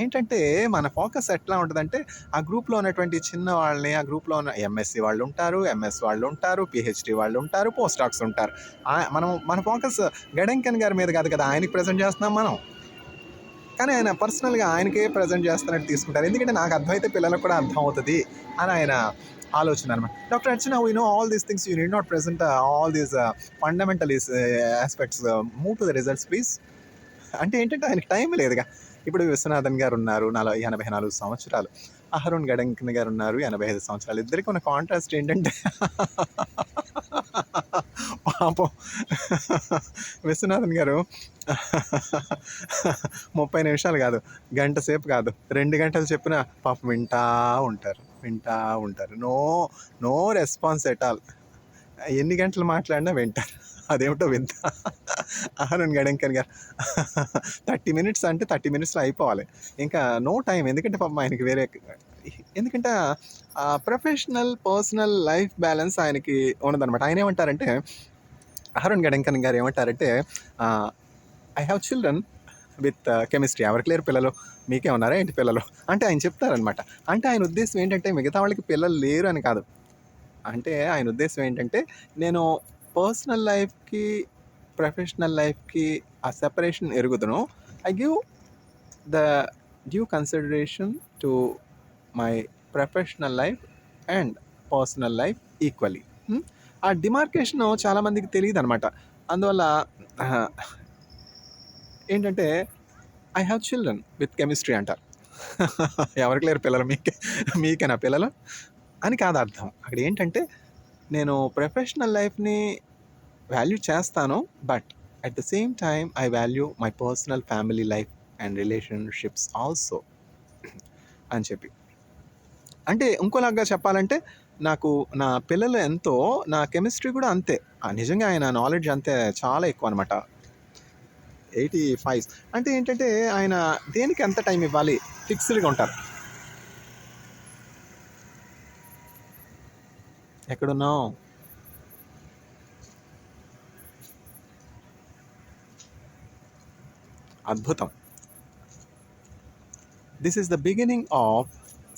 ఏంటంటే మన ఫోకస్ ఎట్లా ఉంటుందంటే ఆ గ్రూప్లో ఉన్నటువంటి చిన్న వాళ్ళని, ఆ గ్రూప్లో ఉన్న ఎంఎస్సి వాళ్ళు ఉంటారు, ఎంఎస్ వాళ్ళు ఉంటారు, పిహెచ్డి వాళ్ళు ఉంటారు, పోస్ట్ డాక్స్ ఉంటారు. మన ఫోకస్ గడెంకన్ గారి మీద కాదు కదా, ఆయనకి ప్రజెంట్ చేస్తున్నాం మనం. కానీ ఆయన పర్సనల్గా ఆయనకే ప్రజెంట్ చేస్తున్నట్టు తీసుకుంటారు. ఎందుకంటే నాకు అర్థమైతే పిల్లలకు కూడా అర్థం అవుతుంది అని ఆయన ఆలోచన అనమాట. Doctor Archana we know all these things, you need not present all these fundamental aspects, move to the results please. అంటే ఏంటంటే ఆయనకి టైం లేదుగా. ఇప్పుడు విశ్వనాథన్ గారు ఉన్నారు, 84 సంవత్సరాలు. అహరుణ్ గడంకన్ గారు ఉన్నారు, 85 సంవత్సరాలు. ఇద్దరికి ఉన్న కాంట్రాస్ట్ ఏంటంటే పాపం విశ్వనాథన్ గారు 30 నిమిషాలు కాదు, గంట సేపు కాదు, 2 గంటలు చెప్పిన పాపం వింటా ఉంటారు. No response at all. ఎన్ని గంటలు మాట్లాడినా వింటారు. అదేమిటో వింత. అహరుణ్ గడంకన్ గారు 30 మినిట్స్ అంటే 30 మినిట్స్లో అయిపోవాలి, ఇంకా నో టైం. ఎందుకంటే పాపం ఆయనకి వేరే, ఎందుకంటే ప్రొఫెషనల్ పర్సనల్ లైఫ్ బ్యాలెన్స్ ఆయనకి ఉన్నదనమాట. ఆయన ఏమంటారంటే, అహరుణ్ గడంకన్ గారు ఏమంటారంటే, I have children with chemistry. ఎవరికి లేరు పిల్లలు, మీకే ఉన్నారా ఏంటి పిల్లలు అంటే ఆయన చెప్తారనమాట. అంటే ఆయన ఉద్దేశం ఏంటంటే మిగతా వాళ్ళకి పిల్లలు లేరు అని కాదు. అంటే ఆయన ఉద్దేశం ఏంటంటే, నేను పర్సనల్ లైఫ్కి ప్రొఫెషనల్ లైఫ్కి ఆ సెపరేషన్ ఎరుగుదును. I give the due consideration to my professional life and personal life equally. ఆ డిమార్కేషన్ చాలామందికి తెలియదు అనమాట. అందువల్ల ఏంటంటే I have children with chemistry అంటారు. ఎవరికి లేరు పిల్లలు, మీకేనా పిల్లలు అని కాదు అర్థం. అక్కడ ఏంటంటే నేను ప్రొఫెషనల్ లైఫ్ని వాల్యూ చేస్తాను, but at the same time I value my personal family life and relationships also అని చెప్పి. అంటే ఇంకోలాగా చెప్పాలంటే, నాకు నా పిల్లలు ఎంతో, నా కెమిస్ట్రీ కూడా అంతే. నిజంగా ఆయన నాలెడ్జ్ అంతే, చాలా ఎక్కువ అనమాట. 85 అంటే ఏంటంటే ఆయన దేనికి ఎంత టైం ఇవ్వాలి ఫిక్స్డ్గా ఉంటారు. ఎక్కడున్నావు? అద్భుతం. This is the beginning of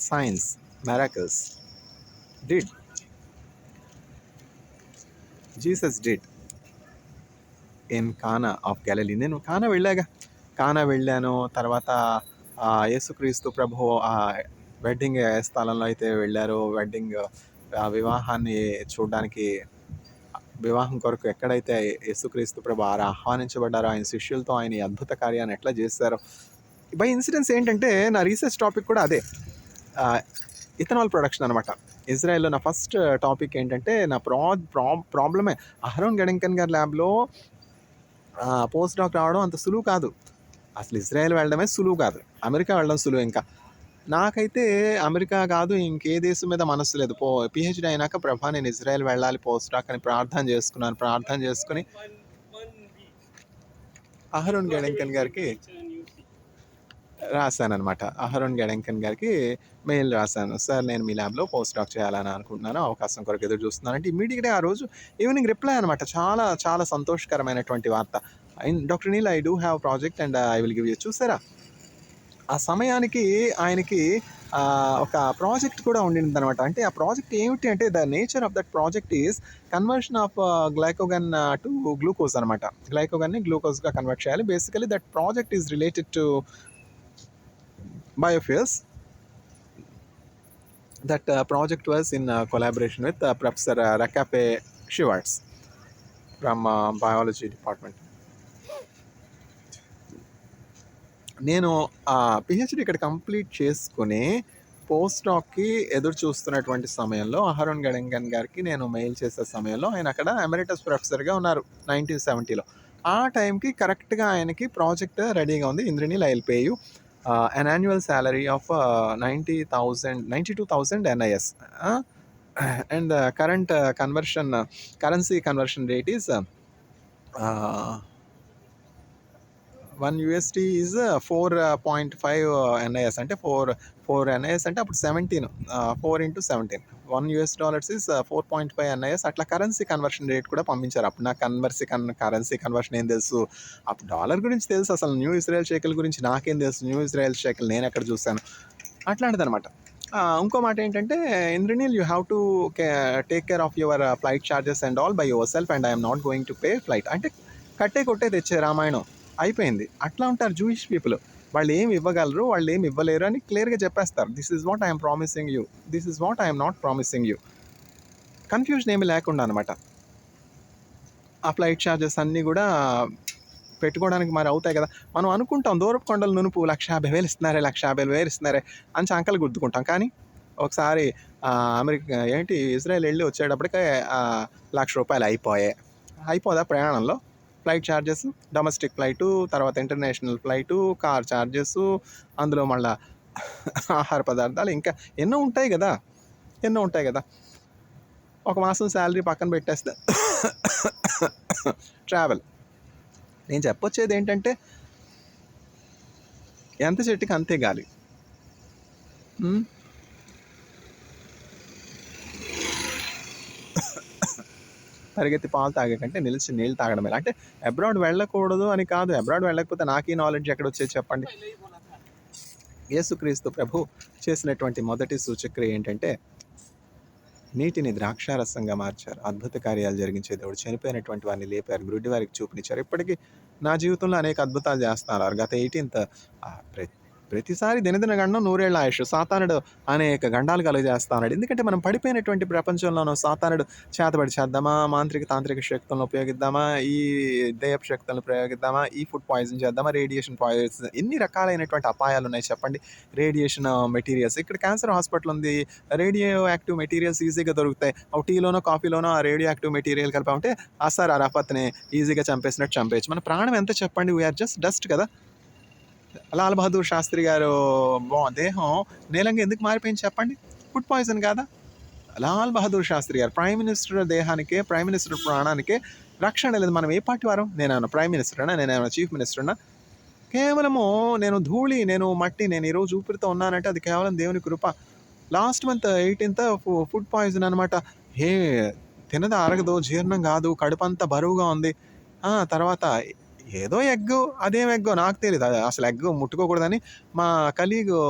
science miracles. Did Jesus did in కానా ఆఫ్ గ్యాలిలీ. నేను కానా వెళ్ళాను. తర్వాత యేసుక్రీస్తు ప్రభు వెడ్డింగ్ ఏ స్థలంలో అయితే వెళ్ళారో, వివాహాన్ని చూడడానికి, వివాహం కొరకు ఎక్కడైతే యేసుక్రీస్తు ప్రభు ఆహ్వానించబడ్డారో, ఆయన శిష్యులతో ఆయన ఈ అద్భుత కార్యాన్ని ఎట్లా చేశారో. బై ఇన్సిడెన్స్ ఏంటంటే నా రీసెర్చ్ టాపిక్ కూడా అదే, ఇథనాల్ ప్రొడక్షన్ అనమాట. ఇజ్రాయెల్లో నా ఫస్ట్ టాపిక్ ఏంటంటే, నా ప్రాబ్లమే అహరోన్ గడంకన్ గారి ల్యాబ్లో పోస్ట్ డాక్ రావడం అంత సులువు కాదు. అసలు ఇజ్రాయెల్ వెళ్ళడమే సులువు కాదు, అమెరికా వెళ్ళడం సులువు. ఇంకా నాకైతే అమెరికా కాదు ఇంకే దేశం మీద మనసు లేదు. పిహెచ్డి అయినాక ప్రభా నేను ఇజ్రాయెల్ వెళ్ళాలి పోస్ట్ డాక్ అని ప్రార్థన చేసుకుని అహరోన్ గడంకన్ గారికి రాశానమాట. అహరోన్ గడంకన్ గారికి మెయిల్ రాశాను, సార్ నేను మీ ల్యాబ్లో పోస్ట్ డాక్ చేయాలని అనుకుంటున్నాను, అవకాశం కొరకు ఎదురు చూస్తున్నాను అంటే ఇమ్మీడియట్గా ఆ రోజు ఈవినింగ్ రిప్లై అనమాట. చాలా చాలా సంతోషకరమైనటువంటి వార్త. Doctor Neil I do have project and I will give you. చూసారా, ఆ సమయానికి ఆయనకి ఒక ప్రాజెక్ట్ కూడా ఉండింది అనమాట. అంటే ఆ ప్రాజెక్ట్ ఏమిటి అంటే, the nature of that project is conversion of glycogen to glucose అనమాట. గ్లైకోగన్ని గ్లూకోజ్గా కన్వర్ట్ చేయాలి. Basically that project is related to biofuels. That project was in collaboration with Professor Rakape Schwartz from biology department. నేను PhD ఇక్కడ complete చేసుకొని post డాక్‌కి ఎదురు చూస్తున్నటువంటి సమయంలో అహరోన్ గడంగన్ గారికి నేను మెయిల్ చేసే సమయంలో ఆయన అక్కడ ఎమెరిటస్ ప్రొఫెసర్‌గా ఉన్నారు 1970లో. ఆ టైంకి కరెక్ట్‌గా ఆయనకి ప్రాజెక్ట్ రెడీగా ఉంది. Indraneel I will pay you an annual salary of 92,000 NIS. And current currency conversion rate is 1 USD is 4.5 NIS అంటే 4 ఎన్ఐఎస్ అంటే అప్పుడు 17 4 ఇంటూ 17 $1 ఈజ్ 4.5 ఎన్ఐఎస్. అట్లా కరెన్సీ కన్వర్షన్ రేట్ కూడా పంపించారు. అప్పుడు నాకు కరెన్సీ కన్వర్షన్ ఏం తెలుసు, అప్పుడు డాలర్ గురించి తెలుసు, అసలు న్యూ ఇజ్రాయెల్ షెకెల్ గురించి నాకేం తెలుసు, న్యూ ఇజ్రాయెల్ షెకెల్ నేను ఎక్కడ చూశాను అట్లాంటిదనమాట. ఇంకో మాట ఏంటంటే, Indraneel you have to take care of your flight charges and all by your self and I'm not going to pay flight అంటే కట్టే కొట్టే తెచ్చే రామాయణం అయిపోయింది. అట్లా ఉంటారు జూయిష్ పీపుల్. వాళ్ళు ఏమి ఇవ్వగలరు, వాళ్ళు ఏమి ఇవ్వలేరు అని క్లియర్గా చెప్పేస్తారు. This is what I'm promising you, this is what I'm not promising you. Confusion ఏమి లేకుండా అనమాట. ఆ ఫ్లైట్ ఛార్జెస్ అన్నీ కూడా పెట్టుకోవడానికి మరి అవుతాయి కదా. మనం అనుకుంటాం దూరపు కొండలు నునుపు 1,50,000 ఇస్తున్నారే, 1,50,000 ఇస్తున్నారే అని చంకలు గుద్దుకుంటాం. కానీ ఒకసారి అమెరికా ఇజ్రాయెల్ వెళ్ళి వచ్చేటప్పటికే ₹1,00,000 అయిపోదా ప్రయాణంలో? ఫ్లైట్ ఛార్జెస్, డొమెస్టిక్ ఫ్లైటు, తర్వాత ఇంటర్నేషనల్ ఫ్లైటు, కార్ ఛార్జెస్, అందులో మళ్ళీ ఆహార పదార్థాలు, ఇంకా ఎన్నో ఉంటాయి కదా. ఒక మాసం శాలరీ పక్కన పెట్టేస్తే ట్రావెల్. నేను చెప్పొచ్చేది ఏంటంటే, ఎంత చెట్టుకి అంతే గాలి. పరిగెత్తి పాలు తాగే కంటే నిలిచి నీళ్ళు తాగడం ఎలా. అంటే అబ్రాడ్ వెళ్ళకూడదు అని కాదు, అబ్రాడ్ వెళ్ళకపోతే నాకు ఈ నాలెడ్జ్ ఎక్కడ వచ్చేది చెప్పండి. యేసుక్రీస్తు ప్రభు చేసినటువంటి మొదటి సూచక్రియ ఏంటంటే, నీటిని ద్రాక్షారసంగా మార్చారు. అద్భుత కార్యాలు జరిగించే దేవుడు. చనిపోయినటువంటి వారిని లేపారు, గుడ్డి వారికి చూపునిచ్చారు. ఇప్పటికీ నా జీవితంలో అనేక అద్భుతాలు చేస్తున్నారు. గత 18th ప్రతిసారి దినదిన గండం 100 ఏళ్ల ఆయుష్. సాతానుడు అనేక గండాలు కలుగజేస్తున్నాడు. ఎందుకంటే మనం పడిపోయినటువంటి ప్రపంచంలోనూ సాతానుడు చేతబడి చేద్దామా, మాంత్రిక తాంత్రిక శక్తులను ఉపయోగిద్దామా, ఈ దయ్యపు శక్తులను ప్రయోగిద్దామా, ఈ ఫుడ్ పాయిజన్ చేద్దామా, రేడియేషన్ పాయిజన్, ఎన్ని రకాలైనటువంటి అపాయాలు ఉన్నాయి చెప్పండి. రేడియేషన్ మెటీరియల్స్, ఇక్కడ క్యాన్సర్ హాస్పిటల్ ఉంది, రేడియో యాక్టివ్ మెటీరియల్స్ ఈజీగా దొరుకుతాయి. టీలోనో కాఫీలోనో ఆ రేడియో యాక్టివ్ మెటీరియల్ కలిపామంటే అసార్ అరాఫత్ని ఈజీగా చంపేసినట్టు చంపేయచ్చు. మన ప్రాణం ఎంత చెప్పండి, వీఆర్ జస్ట్ డస్ట్ కదా. లాల్ బహదూర్ శాస్త్రి గారు దేహం నీలంగా ఎందుకు మారిపోయింది చెప్పండి? ఫుడ్ పాయిజన్ కాదా? లాల్ బహదూర్ శాస్త్రి గారు ప్రైమ్ మినిస్టర్ దేహానికే, ప్రైమ్ మినిస్టర్ ప్రాణానికే రక్షణ లేదు. మనం ఏ పార్టీ వారం? నేనేమన్నా ప్రైమ్ మినిస్టర్నా, నేనేమన్నా చీఫ్ మినిస్టర్నా? కేవలము నేను ధూళి, నేను మట్టి, నేను ఈరోజు ఊపిరితో ఉన్నానంటే అది కేవలం దేవుని కృప. Last month 18th food poison అనమాట. తినదా అరగదు, జీర్ణం కాదు, కడుపంతా బరువుగా ఉంది. తర్వాత ఏదో ఎగ్గు, అదేం ఎగ్గో నాకు తెలియదు, అసలు ఎగ్ ముట్టుకోకూడదని మా కలీగు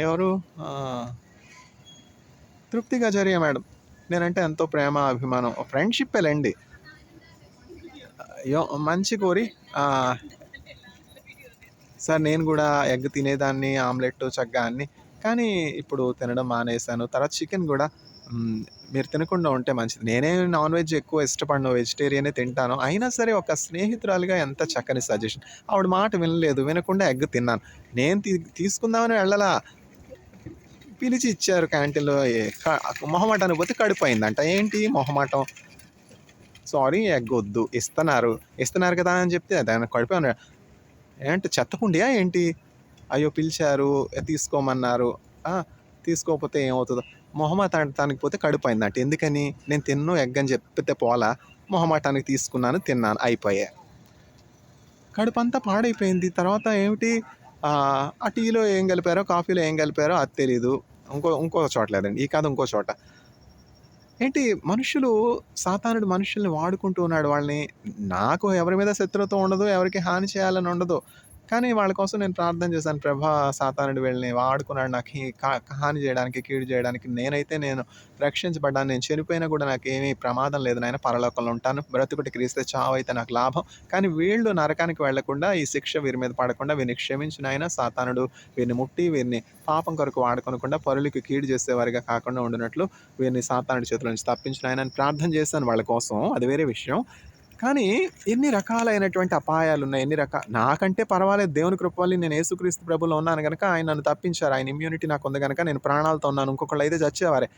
ఎవరు తృప్తి గజరియా మేడం, నేనంటే ఎంతో ప్రేమ అభిమానం, ఫ్రెండ్షిప్ వెళ్ళండి, మంచి కోరి సార్ నేను కూడా ఎగ్ తినేదాన్ని, ఆమ్లెట్ చక్కగా అన్ని, కానీ ఇప్పుడు తినడం మానేశాను. తర్వాత చికెన్ కూడా మీరు తినకుండా ఉంటే మంచిది. నేనే నాన్ వెజ్ ఎక్కువ ఇష్టపడను, వెజిటేరియనే తింటాను. అయినా సరే ఒక స్నేహితురాలుగా ఎంత చక్కని సజెషన్. ఆవిడ మాట వినలేదు, వినకుండా ఎగ్ తిన్నాను. నేను తీసుకుందామని వెళ్ళలా, పిలిచి ఇచ్చారు క్యాంటీన్లో. మొహమాటానికి పోతే కడిపోయిందంట. ఏంటి మొహమాటం? సారీ ఎగ్ వద్దు, ఇస్తున్నారు కదా అని చెప్తే దాన్ని కడిపోయి ఏంటి చెత్తకుండియా ఏంటి? అయ్యో పిలిచారు, తీసుకోమన్నారు, తీసుకోకపోతే ఏమవుతుందో. మొహమాటానికి పోతే కడిపోయిందంట. ఎందుకని? నేను తిన్ను ఎగ్ అని చెప్పితే పోలా, మొహమాటానికి తీసుకున్నాను, తిన్నాను, అయిపోయా. కడుపు అంతా పాడైపోయింది. తర్వాత ఏమిటి, ఆ టీలో ఏం కలిపారో, కాఫీలో ఏం కలిపారో అది తెలీదు. ఇంకో చోట లేదండి, ఈ కథ ఇంకో చోట. ఏంటి మనుషులు, సాతానుడు మనుషుల్ని వాడుకుంటూ ఉన్నాడు. వాళ్ళని, నాకు ఎవరి మీద శత్రుత్వం ఉండదు, ఎవరికి హాని చేయాలని ఉండదు, కానీ వాళ్ళ కోసం నేను ప్రార్థన చేశాను. ప్రభా, సాతానుడు వీళ్ళని వాడుకున్నాడు నాకు హాని చేయడానికి, కీడు చేయడానికి. నేను రక్షించబడ్డాను, నేను చనిపోయినా కూడా నాకు ఏమీ ప్రమాదం లేదు నాయన, పరలోకంలో ఉంటాను, బ్రతుకుటి క్రీస్తే చావు అయితే నాకు లాభం. కానీ వీళ్ళు నరకానికి వెళ్లకుండా, ఈ శిక్ష వీరి మీద పడకుండా వీరిని క్షమించు నాయన. సాతానుడు వీరిని ముట్టి వీరిని పాపం కొరకు వాడుకోనకుండా పరులకి కీడు చేసేవారిగా కాకుండా ఉండినట్లు వీరిని సాతానుడి చేతుల నుంచి తప్పించిన ఆయన అని ప్రార్థన చేశాను వాళ్ళ కోసం. అది వేరే విషయం. కానీ ఎన్ని రకాలైనటువంటి అపాయాలు ఉన్నాయి, నాకంటే పర్వాలేదు, దేవుని కృప వల్ల నేను యేసుక్రీస్తు ప్రభులో ఉన్నాను కనుక ఆయన నన్ను తప్పించారు, ఆయన ఇమ్యూనిటీ నాకు ఉంది కనుక నేను ప్రాణాలతో ఉన్నాను, ఇంకొకళ్ళు అయితే చచ్చేవారే.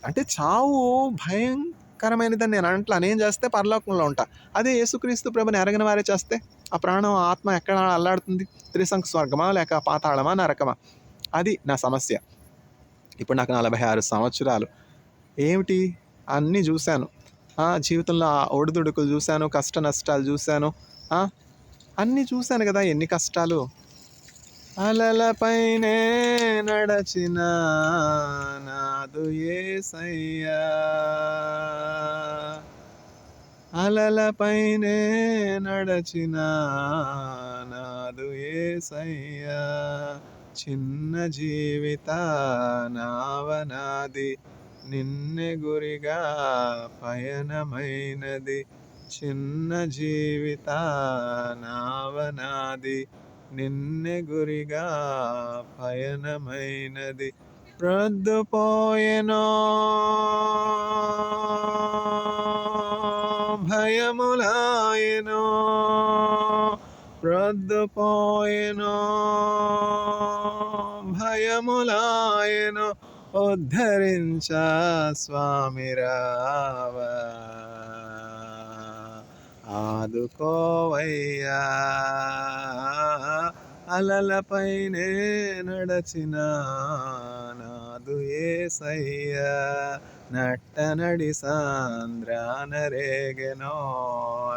అంటే చావు భయంకరమైనదని నేను అంట్లా, నేను చేస్తే పరలోకంలో ఉంటా. అదే యేసుక్రీస్తు ప్రభుని ఎరగిన వారే చేస్తే ఆ ప్రాణం ఆత్మ ఎక్కడ అల్లాడుతుంది? త్రిశంకు స్వర్గమా లేక పాతాళమా నరకమా? అది నా సమస్య. ఇప్పుడు నాకు 46 సంవత్సరాలు. ఏమిటి అన్నీ చూశాను. జీవితంలో ఒడిదుడుకులు చూశాను, కష్ట నష్టాలు చూశాను, అన్నీ చూశాను కదా. ఎన్ని కష్టాలు. అలలపైనే నడచిన నాదు యేసయ్యా, అలలపైనే నడచిన నాదు యేసయ్యా, చిన్న జీవిత నావనాది నిన్నే గురిగా పయనమైనది, చిన్న జీవిత నావనాది నిన్నే గురిగా పయనమైనది, ప్రొద్దుపోయెనో భయములాయెనో, ప్రొద్దుపోయెనో భయములాయెనో, ఉద్ధరించ స్వామి రావా, ఆదుకోవయ్యా, అలలపైనే నడచిన నాదు యేసయ్యా, నట్టనడి సాంద్రాన రేగెనో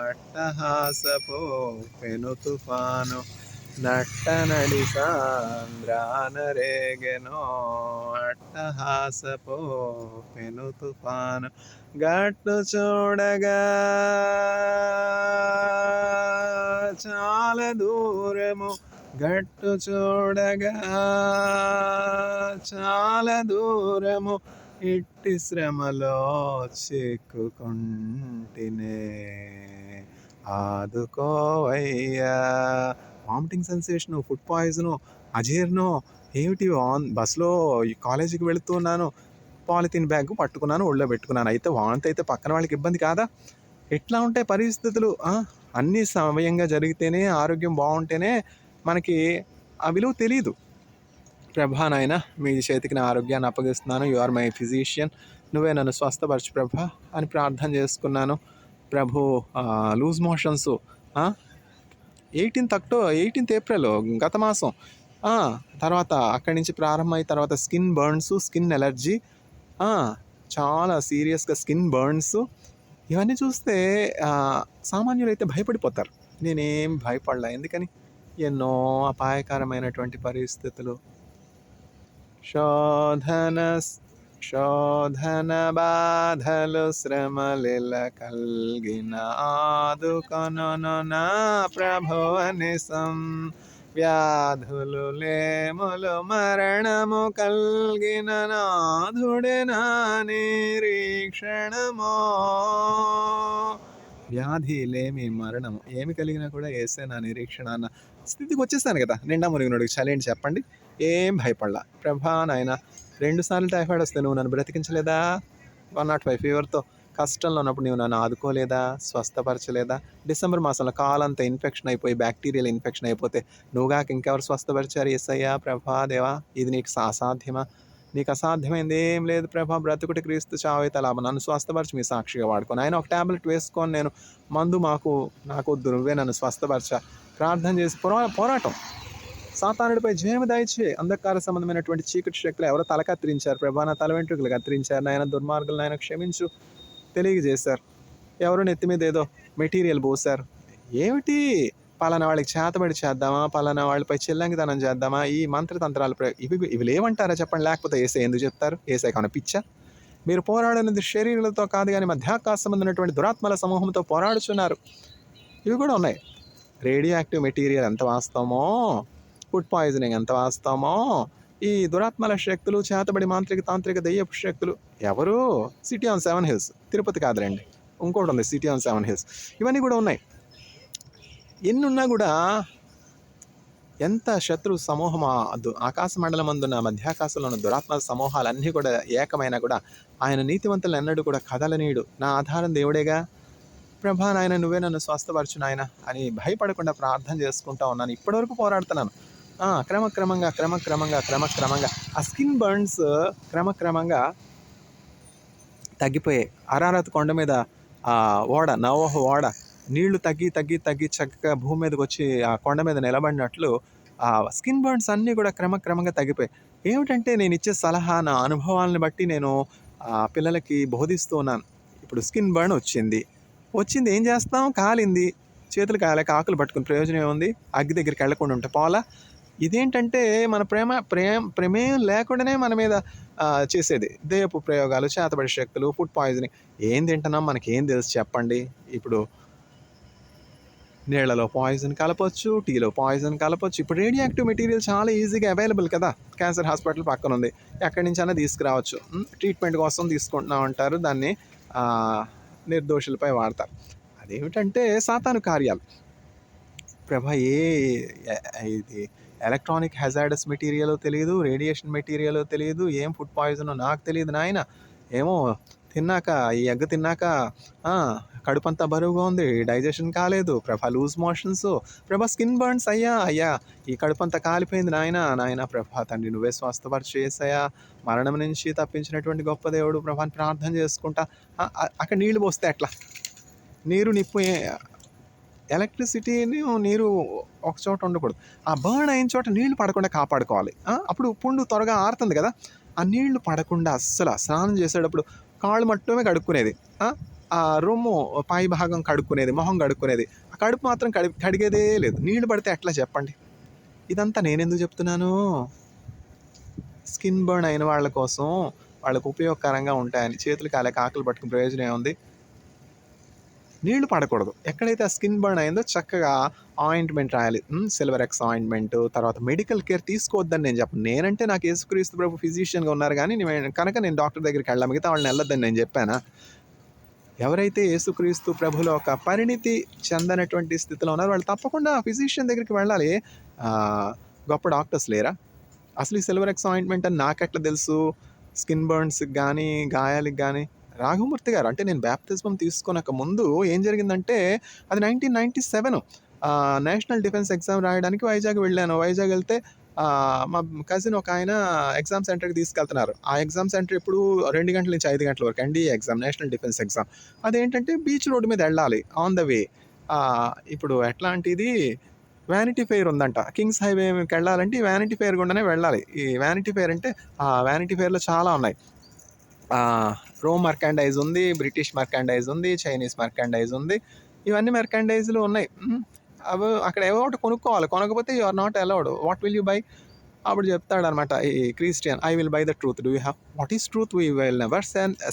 అట్టహాసపు పెను తుఫాను, నట్టనడి సాంద్రాన రేగెనో అట్టహాసపు పెను తుఫాను, గట్టు చూడగా చాలా దూరము, గట్టు చూడగా చాలా దూరము, ఇట్టి శ్రమలో చిక్కుకుంటినే, ఆదుకోవయ్యా. వామిటింగ్ సెన్సేషను, ఫుడ్ పాయిజను, అజీర్ణం, ఏమిటి బస్సులో కాలేజీకి వెళుతున్నాను, పాలిథిన్ బ్యాగ్ పట్టుకున్నాను, ఒళ్ళో పెట్టుకున్నాను, అయితే వాంతి అయితే పక్కన వాళ్ళకి ఇబ్బంది కాదా? ఎట్లా ఉంటాయి పరిస్థితులు? అన్నీ సమయంగా జరిగితేనే, ఆరోగ్యం బాగుంటేనే మనకి ఆ విలువ తెలీదు. ప్రభా నాయన, మీ చేతికి నా ఆరోగ్యాన్ని అప్పగిస్తున్నాను, యు ఆర్ మై ఫిజిషియన్, నువ్వే నన్ను స్వస్థపరచు ప్రభా అని ప్రార్థన చేసుకున్నాను. ప్రభు, లూజ్ మోషన్స్ 18th ఏప్రిల్ గత మాసం, తర్వాత అక్కడి నుంచి ప్రారంభమై తర్వాత స్కిన్ బర్న్స్, స్కిన్ ఎలర్జీ, చాలా సీరియస్గా స్కిన్ బర్న్స్, ఇవన్నీ చూస్తే సామాన్యులైతే భయపడిపోతారు. నేనేం భయపడలా. ఎందుకని? ఎన్నో అపాయకరమైనటువంటి పరిస్థితులు, శోధన బాధలు శ్రమలిల కల్గిన ఆదుకొనను నా ప్రభువనిసం, వ్యాధులు లేములు మరణము కల్గిన నాథుడే నా నిరీక్షణమో, వ్యాధి లేమి మరణము ఏమి కలిగినా కూడా యేసే నా నిరీక్షణ అన్న స్థితికి వచ్చేసాను కదా. నిండా మునిగినోడికి చలేండి చెప్పండి, ఏం భయపడలా. ప్రభా నాయన, 2 సార్లు టైఫాయిడ్ వస్తే నువ్వు నన్ను బ్రతికించలేదా? 105 ఫీవర్తో కష్టంలో ఉన్నప్పుడు నువ్వు నన్ను ఆదుకోలేదా? స్వస్థపరచలేదా? డిసెంబర్ మాసంలో కాలంతా ఇన్ఫెక్షన్ అయిపోయి, బ్యాక్టీరియల్ ఇన్ఫెక్షన్ అయిపోతే నువ్వుగాక ఇంకెవరు స్వస్థపరిచారు? యేసయ్యా, ప్రభా దేవా, ఇది నీకు అసాధ్యమా? నీకు అసాధ్యమైంది ఏం లేదు ప్రభా, బ్రతుకుటి క్రీస్తు, చావైతే లాభం, నన్ను స్వస్థపరిచి మీ సాక్షిగా వాడుకొని, ఆయన ఒక ట్యాబ్లెట్ వేసుకొని నేను మందు నాకొద్దు, నువ్వే నన్ను స్వస్థపరచా, ప్రార్థన చేసి పోరాటం, సాతానుడిపై జయము దయచే. అంధకార సంబంధమైనటువంటి చీకటి శక్తులు ఎవరో తల కత్తిరించారు ప్రభా, నా తల వెంట్రుకలు కత్తిరించారు నాయన, దుర్మార్గులను ఆయన క్షమించు తెలియజేశారు. ఎవరో నెత్తి మీద ఏదో మెటీరియల్ పోసారు. ఏమిటి? పలానా వాళ్ళకి చేతబడి చేద్దామా, పలానా వాళ్ళపై చిల్లంగితనం చేద్దామా, ఈ మంత్రతంత్రాలు ఇవి లేవంటారా చెప్పండి? లేకపోతే ఏసై ఎందుకు చెప్తారు? ఏసై కాన పిచ్చా? మీరు పోరాడనేది శరీరాలతో కాదు కానీ మధ్యాకాశ సంబంధమైనటువంటి దురాత్మల సమూహంతో పోరాడుచున్నారు. ఇవి కూడా ఉన్నాయి. రేడియో యాక్టివ్ మెటీరియల్ ఎంత వాస్తవమో, ఫుడ్ పాయిజనింగ్ ఎంత వాస్తవమో, ఈ దురాత్మల శక్తులు, చేతబడి మాంత్రిక తాంత్రిక దయ్యపు శక్తులు ఎవరు? సిటీ ఆన్ 7 హిల్స్, తిరుపతి కాదులేండి, ఇంకోటి ఉంది సిటీ ఆన్ 7 హిల్స్, ఇవన్నీ కూడా ఉన్నాయి. ఎన్నున్నా కూడా ఎంత శత్రు సమూహం, ఆకాశ మండలం అందున్న మధ్యాకాశంలో ఉన్న దురాత్మ సమూహాలన్నీ కూడా ఏకమైనా కూడా ఆయన నీతివంతులను ఎన్నడూ కూడా కదలనీయుడు. నా ఆధారం దేవుడేగా, ప్రభా నాయన నువ్వే నన్ను స్వస్థపరచు నాయన అని భయపడకుండా ప్రార్థన చేసుకుంటా ఉన్నాను. ఇప్పటివరకు పోరాడుతున్నాను. క్రమక్రమంగా ఆ స్కిన్ బర్న్స్ క్రమక్రమంగా తగ్గిపోయాయి. అరారత్ కొండ మీద నోవహు ఓడ నీళ్లు తగ్గి చక్కగా భూమి మీదకి వచ్చి ఆ కొండ మీద నిలబడినట్లు ఆ స్కిన్ బర్న్స్ అన్నీ కూడా క్రమక్రమంగా తగ్గిపోయాయి. ఏమిటంటే నేను ఇచ్చే సలహా, నా అనుభవాలను బట్టి నేను పిల్లలకి బోధిస్తూ ఉన్నాను. ఇప్పుడు స్కిన్ బర్న్ వచ్చింది ఏం చేస్తాం? కాలింది, చేతులు కాలేక ఆకులు పట్టుకుని ప్రయోజనం ఏముంది? అగ్గి దగ్గరికి వెళ్ళకుండా ఉంటే పోలా. ఇదేంటంటే మన ప్రమేయం లేకుండానే మన మీద చేసేది దెయ్యపు ప్రయోగాలు, చేతబడి శక్తులు, ఫుడ్ పాయిజనింగ్. ఏం తింటున్నాం మనకేం తెలుసు చెప్పండి? ఇప్పుడు నీళ్లలో పాయిజన్ కలపొచ్చు, టీలో పాయిజన్ కలపొచ్చు. ఇప్పుడు రేడియో యాక్టివ్ మెటీరియల్ చాలా ఈజీగా అవైలబుల్ కదా. క్యాన్సర్ హాస్పిటల్ పక్కన ఉంది, ఎక్కడి నుంచైనా తీసుకురావచ్చు. ట్రీట్మెంట్ కోసం తీసుకుంటున్నాం అంటారు, దాన్ని నిర్దోషులపై వాడతారు. అదేమిటంటే సాతాను కార్యాలు. ప్రభా ఇది ఎలక్ట్రానిక్ హెజార్డస్ మెటీరియల్ తెలియదు, రేడియేషన్ మెటీరియల్ తెలియదు, ఏం ఫుడ్ పాయిజన్ నాకు తెలియదు నాయన. ఏమో తిన్నాక, ఈ ఎగ్ తిన్నాక కడుపంతా బరువుగా ఉంది, డైజెషన్ కాలేదు ప్రభా, లూజ్ మోషన్స్ ప్రభా, స్కిన్ బర్న్స్ అయ్యా ఈ కడుపంతా కాలిపోయింది నాయన ప్రభా తండ్రి నువ్వే స్వస్థపరిచి చేసాయా, మరణం నుంచి తప్పించినటువంటి గొప్ప దేవుడు ప్రభాని ప్రార్థన చేసుకుంటా. అక్కడ నీళ్లు పోస్తే ఎట్లా? నీరు నిప్పు, ఎలక్ట్రిసిటీని నీరు ఒక చోట ఉండకూడదు. ఆ బర్న్ అయిన చోట నీళ్లు పడకుండా కాపాడుకోవాలి. అప్పుడు పుండు త్వరగా ఆరుతుంది కదా. ఆ నీళ్లు పడకుండా అస్సలు స్నానం చేసేటప్పుడు కాళ్ళు మట్టుమే కడుక్కునేది, ఆ రొమ్ము పై భాగం కడుక్కునేది, మొహం కడుక్కునేది, ఆ కడుపు మాత్రం కడిగేదే లేదు. నీళ్లు పడితే ఎట్లా చెప్పండి? ఇదంతా నేనెందుకు చెప్తున్నాను? స్కిన్ బర్న్ అయిన వాళ్ళ కోసం, వాళ్ళకు ఉపయోగకరంగా ఉంటాయని. చేతులు కాలేక ఆకులు పట్టుకుని ప్రయోజనం ఏముంది? నీళ్లు పడకూడదు. ఎక్కడైతే ఆ స్కిన్ బర్న్ అయిందో చక్కగా ఆయింట్మెంట్ రాయాలి. Silver X ointment. తర్వాత మెడికల్ కేర్ తీసుకోవద్దని నేను చెప్పను. నేనంటే నాకు యేసుక్రీస్తు ప్రభు ఫిజిషియన్గా ఉన్నారు కానీ కనుక నేను డాక్టర్ దగ్గరికి వెళ్ళాలి, మిగతా వాళ్ళని వెళ్ళొద్దని నేను చెప్పానా? ఎవరైతే యేసుక్రీస్తు ప్రభులో ఒక పరిణితి చెందనటువంటి స్థితిలో ఉన్నారో వాళ్ళు తప్పకుండా ఫిజిషియన్ దగ్గరికి వెళ్ళాలి. గొప్ప డాక్టర్స్ లేరా? అసలు ఈ సిల్వర్ ఎక్స్ ఆయింట్మెంట్ అని నాకెట్లా తెలుసు? స్కిన్ బర్న్స్కి కానీ, గాయాలకి కానీ రాఘవమూర్తి గారు, అంటే నేను బ్యాప్తిజం తీసుకునక ముందు ఏం జరిగిందంటే, అది 1997 నేషనల్ డిఫెన్స్ ఎగ్జామ్ రాయడానికి వైజాగ్ వెళ్ళాను. వైజాగ్ వెళ్తే మా కజిన్ ఒక ఆయన ఎగ్జామ్ సెంటర్కి తీసుకెళ్తున్నారు. ఆ ఎగ్జామ్ సెంటర్ ఇప్పుడు 2 గంటల నుంచి 5 గంటల వరకు NDA exam, national defence exam. అదేంటంటే బీచ్ రోడ్డు మీద వెళ్ళాలి, ఆన్ ద వే. ఇప్పుడు ఎట్లాంటిది వ్యానిటీ ఫెయిర్ ఉందంట. కింగ్స్ హైవేకి వెళ్ళాలంటే ఈ వ్యానిటీ ఫెయిర్ గుండానే వెళ్ళాలి. ఈ వ్యానిటీ ఫెయిర్ అంటే ఆ వ్యానిటీ ఫెయిర్లో చాలా ఉన్నాయి. రోమ్ మర్కాండైజ్ ఉంది, బ్రిటిష్ మర్కాండైజ్ ఉంది, చైనీస్ మర్కాండైజ్ ఉంది. ఇవన్నీ మర్కాండైజ్లు ఉన్నాయి. అవి అక్కడ ఏవో ఒకటి కొనుక్కోవాలి, కొనకపోతే you are not allowed. What will you buy? అప్పుడు చెప్తాడనమాట ఈ Christian, I will buy the truth, do you have? What is truth? We will never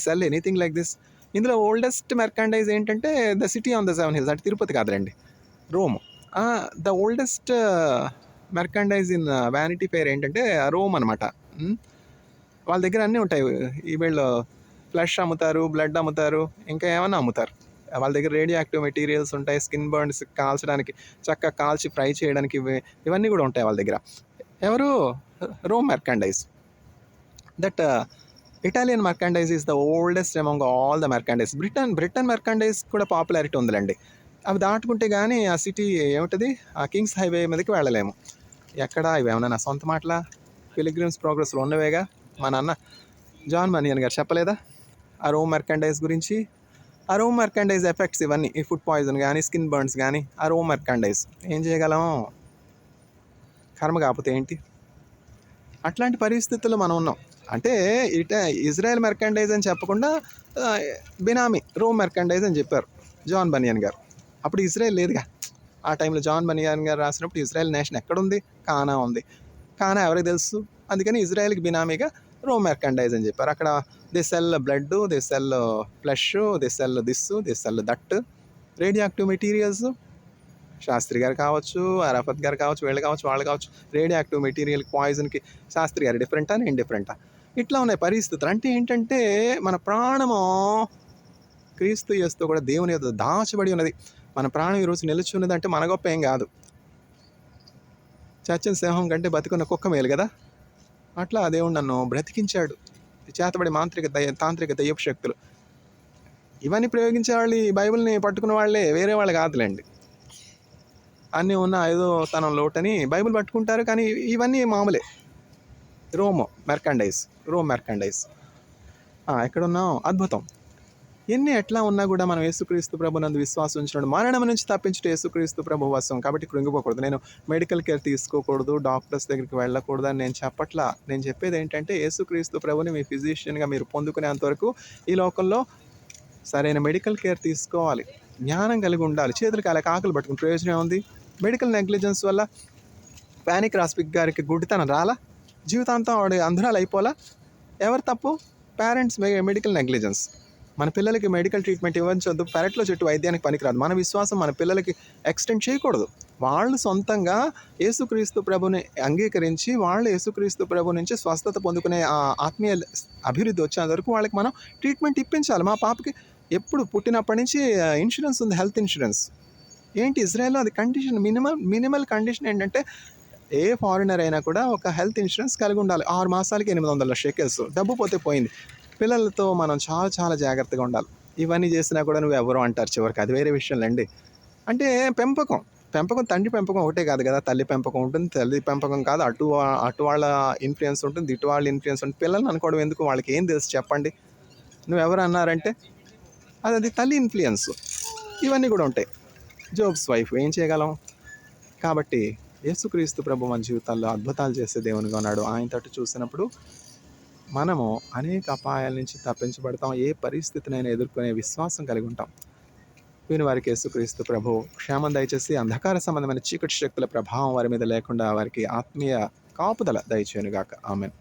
sell anything like this. ఇందులో ఓల్డెస్ట్ మెర్కాండైజ్ ఏంటంటే the city on the 7 hills, అంటే తిరుపతి కాదులేండి, Rome. The oldest merchandise in vanity fair ఏంటంటే Rome అనమాట. వాళ్ళ దగ్గర అన్నీ ఉంటాయి. ఈ వీళ్ళు ఫ్లెష్ అమ్ముతారు, బ్లడ్ అమ్ముతారు, ఇంకా ఏమైనా అమ్ముతారు. వాళ్ళ దగ్గర రేడియో యాక్టివ్ మెటీరియల్స్ ఉంటాయి, స్కిన్ బర్న్స్ కాల్చడానికి, చక్కగా కాల్చి ఫ్రై చేయడానికి ఇవన్నీ కూడా ఉంటాయి వాళ్ళ దగ్గర. ఎవరు? Rome merchandise. That Italian merchandise is the oldest among all the merchandise. Britain merchandise కూడా పాపులారిటీ ఉందిలేండి. అవి దాటుకుంటే కానీ ఆ సిటీ ఏమిటది, ఆ కింగ్స్ హైవే మీదకి వెళ్ళలేము. ఎక్కడ ఇవేమన్నా నా సొంత మాటలా? పిలిగ్రిమ్స్ ప్రోగ్రెస్లో ఉన్నవేగా. మా నాన్న జాన్ బనియన్ గారు చెప్పలేదా ఆ రోమ్ మెర్కాండైజ్ గురించి? ఆ రోమ్ మెర్కాండైజ్ ఎఫెక్ట్స్ ఇవన్నీ, ఈ ఫుడ్ పాయిజన్ కానీ, స్కిన్ బర్న్స్ కానీ, ఆ రోమ్ మెర్కాండైజ్. ఏం చేయగలం? కర్మ కాకపోతే ఏంటి? అట్లాంటి పరిస్థితుల్లో మనం ఉన్నాం. అంటే ఇజ్రాయెల్ మెర్కాండైజ్ అని చెప్పకుండా బినామీ రోమ్ మెర్కాండైజ్ అని చెప్పారు జాన్ బనియన్ గారు. అప్పుడు ఇజ్రాయెల్ లేదుగా ఆ టైంలో. జాన్ బనియన్ గారు రాసినప్పుడు ఇజ్రాయెల్ నేషన్ ఎక్కడుంది? కానా ఉంది. కానా ఎవరికి తెలుసు? అందుకని ఇజ్రాయెల్కి బినామీగా రోమ్ మెర్కాండైజ్ అని చెప్పారు. అక్కడ they sell blood, they sell flesh, they sell this, they sell that. Radio active materials, Shastri గారు కావచ్చు, అరాఫత్ గారు కావచ్చు, వీళ్ళు కావచ్చు, వాళ్ళు కావచ్చు, రేడియో యాక్టివ్ మెటీరియల్కి, పాయిజన్కి శాస్త్రి గారు డిఫరెంటా, నేను డిఫరెంటా? ఇట్లా ఉన్నాయి పరిస్థితులు. అంటే ఏంటంటే మన ప్రాణము క్రీస్తు యేసుతో కూడా దేవుని యొక్క దాచబడి ఉన్నది. మన ప్రాణం ఈరోజు నిలిచి ఉన్నదంటే మన గొప్ప ఏం కాదు. చచ్చిన సింహం కంటే బతికున్న కుక్క మేలు కదా. అట్లా దేవుడు నన్ను బ్రతికించాడు. చేతబడి తాంత్రిక దయ్యపు శక్తులు ఇవన్నీ ప్రయోగించే వాళ్ళు ఈ బైబిల్ని పట్టుకున్న వాళ్ళే, వేరే వాళ్ళు కాదులేండి. అన్నీ ఉన్న ఏదో తనం లోటని బైబిల్ పట్టుకుంటారు, కానీ ఇవన్నీ మామూలే. రోమ్ మెర్కండైజ్. ఎక్కడున్నాం? అద్భుతం. ఎన్ని ఎట్లా ఉన్నా కూడా మనం యేసుక్రీస్తు ప్రభునందు విశ్వాసం ఉంచినాడు మరణం నుంచి తప్పించుట యేసుక్రీస్తు ప్రభు వశం. కాబట్టి కృంగిపోకూడదు. నేను మెడికల్ కేర్ తీసుకోకూడదు, డాక్టర్స్ దగ్గరికి వెళ్ళకూడదు అని నేను చెప్పట్లా. నేను చెప్పేది ఏంటంటే, యేసుక్రీస్తు ప్రభుని మీ ఫిజిషియన్గా మీరు పొందుకునేంతవరకు ఈ లోకంలో సరైన మెడికల్ కేర్ తీసుకోవాలి. జ్ఞానం కలిగి ఉండాలి. చేతులు కాలేక ఆకలి పట్టుకుని ప్రయోజనం ఉంది? మెడికల్ నెగ్లిజెన్స్ వల్ల పానిక్ రాస్పిక్ గారికి గుడ్డితనం రాలా? జీవితాంతం ఆవిడ అంధురాలు అయిపోలా? ఎవరు తప్పు? Parents medical negligence. మన పిల్లలకి మెడికల్ ట్రీట్మెంట్ ఇవ్వచ్చొద్దు. పెరట్లో చెట్టు వైద్యానికి పనికిరాదు. మన విశ్వాసం మన పిల్లలకి ఎక్స్టెండ్ చేయకూడదు. వాళ్ళు సొంతంగా యేసుక్రీస్తు ప్రభుని అంగీకరించి, వాళ్ళు యేసుక్రీస్తు ప్రభు నుంచి స్వస్థత పొందుకునే ఆత్మీయ అభివృద్ధి వచ్చేంత వరకు వాళ్ళకి మనం ట్రీట్మెంట్ ఇప్పించాలి. మా పాపకి ఎప్పుడు పుట్టినప్పటి నుంచి ఇన్సూరెన్స్ ఉంది, హెల్త్ ఇన్సూరెన్స్. ఏంటి ఇజ్రాయెల్లో అది కండిషన్, మినిమల్ కండిషన్ ఏంటంటే, ఏ ఫారినర్ అయినా కూడా ఒక హెల్త్ ఇన్సూరెన్స్ కలిగి ఉండాలి. 6 మాసాలకి 800 షెకెల్స్. డబ్బు పోతే పోయింది. పిల్లలతో మనం చాలా చాలా జాగ్రత్తగా ఉండాలి. ఇవన్నీ చేసినా కూడా నువ్వు ఎవరో అంటారు చివరికి, అది వేరే విషయంలేండి. అంటే పెంపకం తండ్రి పెంపకం ఒకటే కాదు కదా. తల్లి పెంపకం ఉంటుంది, తల్లి పెంపకం కాదు, అటు వాళ్ళ ఇన్ఫ్లుయెన్స్ ఉంటుంది, ఇటు వాళ్ళ ఇన్ఫ్లుయెన్స్ ఉంటుంది. పిల్లల్ని అనుకోవడం ఎందుకు? వాళ్ళకి ఏం తెలుసు చెప్పండి? నువ్వెవరు అన్నారంటే అది తల్లి ఇన్ఫ్లుయెన్స్. ఇవన్నీ కూడా ఉంటాయి. జోబ్స్ వైఫ్ ఏం చేయగలం? కాబట్టి యేసుక్రీస్తు ప్రభు మన జీవితాల్లో అద్భుతాలు చేసే దేవునిగా ఉన్నాడు. ఆయన తట్టు చూసినప్పుడు మనము అనేక అపాయాల నుంచి తప్పించబడతాం. ఏ పరిస్థితినైనా ఎదుర్కొనే విశ్వాసం కలిగి ఉంటాం. వీని వారికి యేసుక్రీస్తు ప్రభు క్షేమం దయచేసి, అంధకార సంబంధమైన చీకటి శక్తుల ప్రభావం వారి మీద లేకుండా వారికి ఆత్మీయ కాపుదల దయచేయునుగాక. ఆమేన్.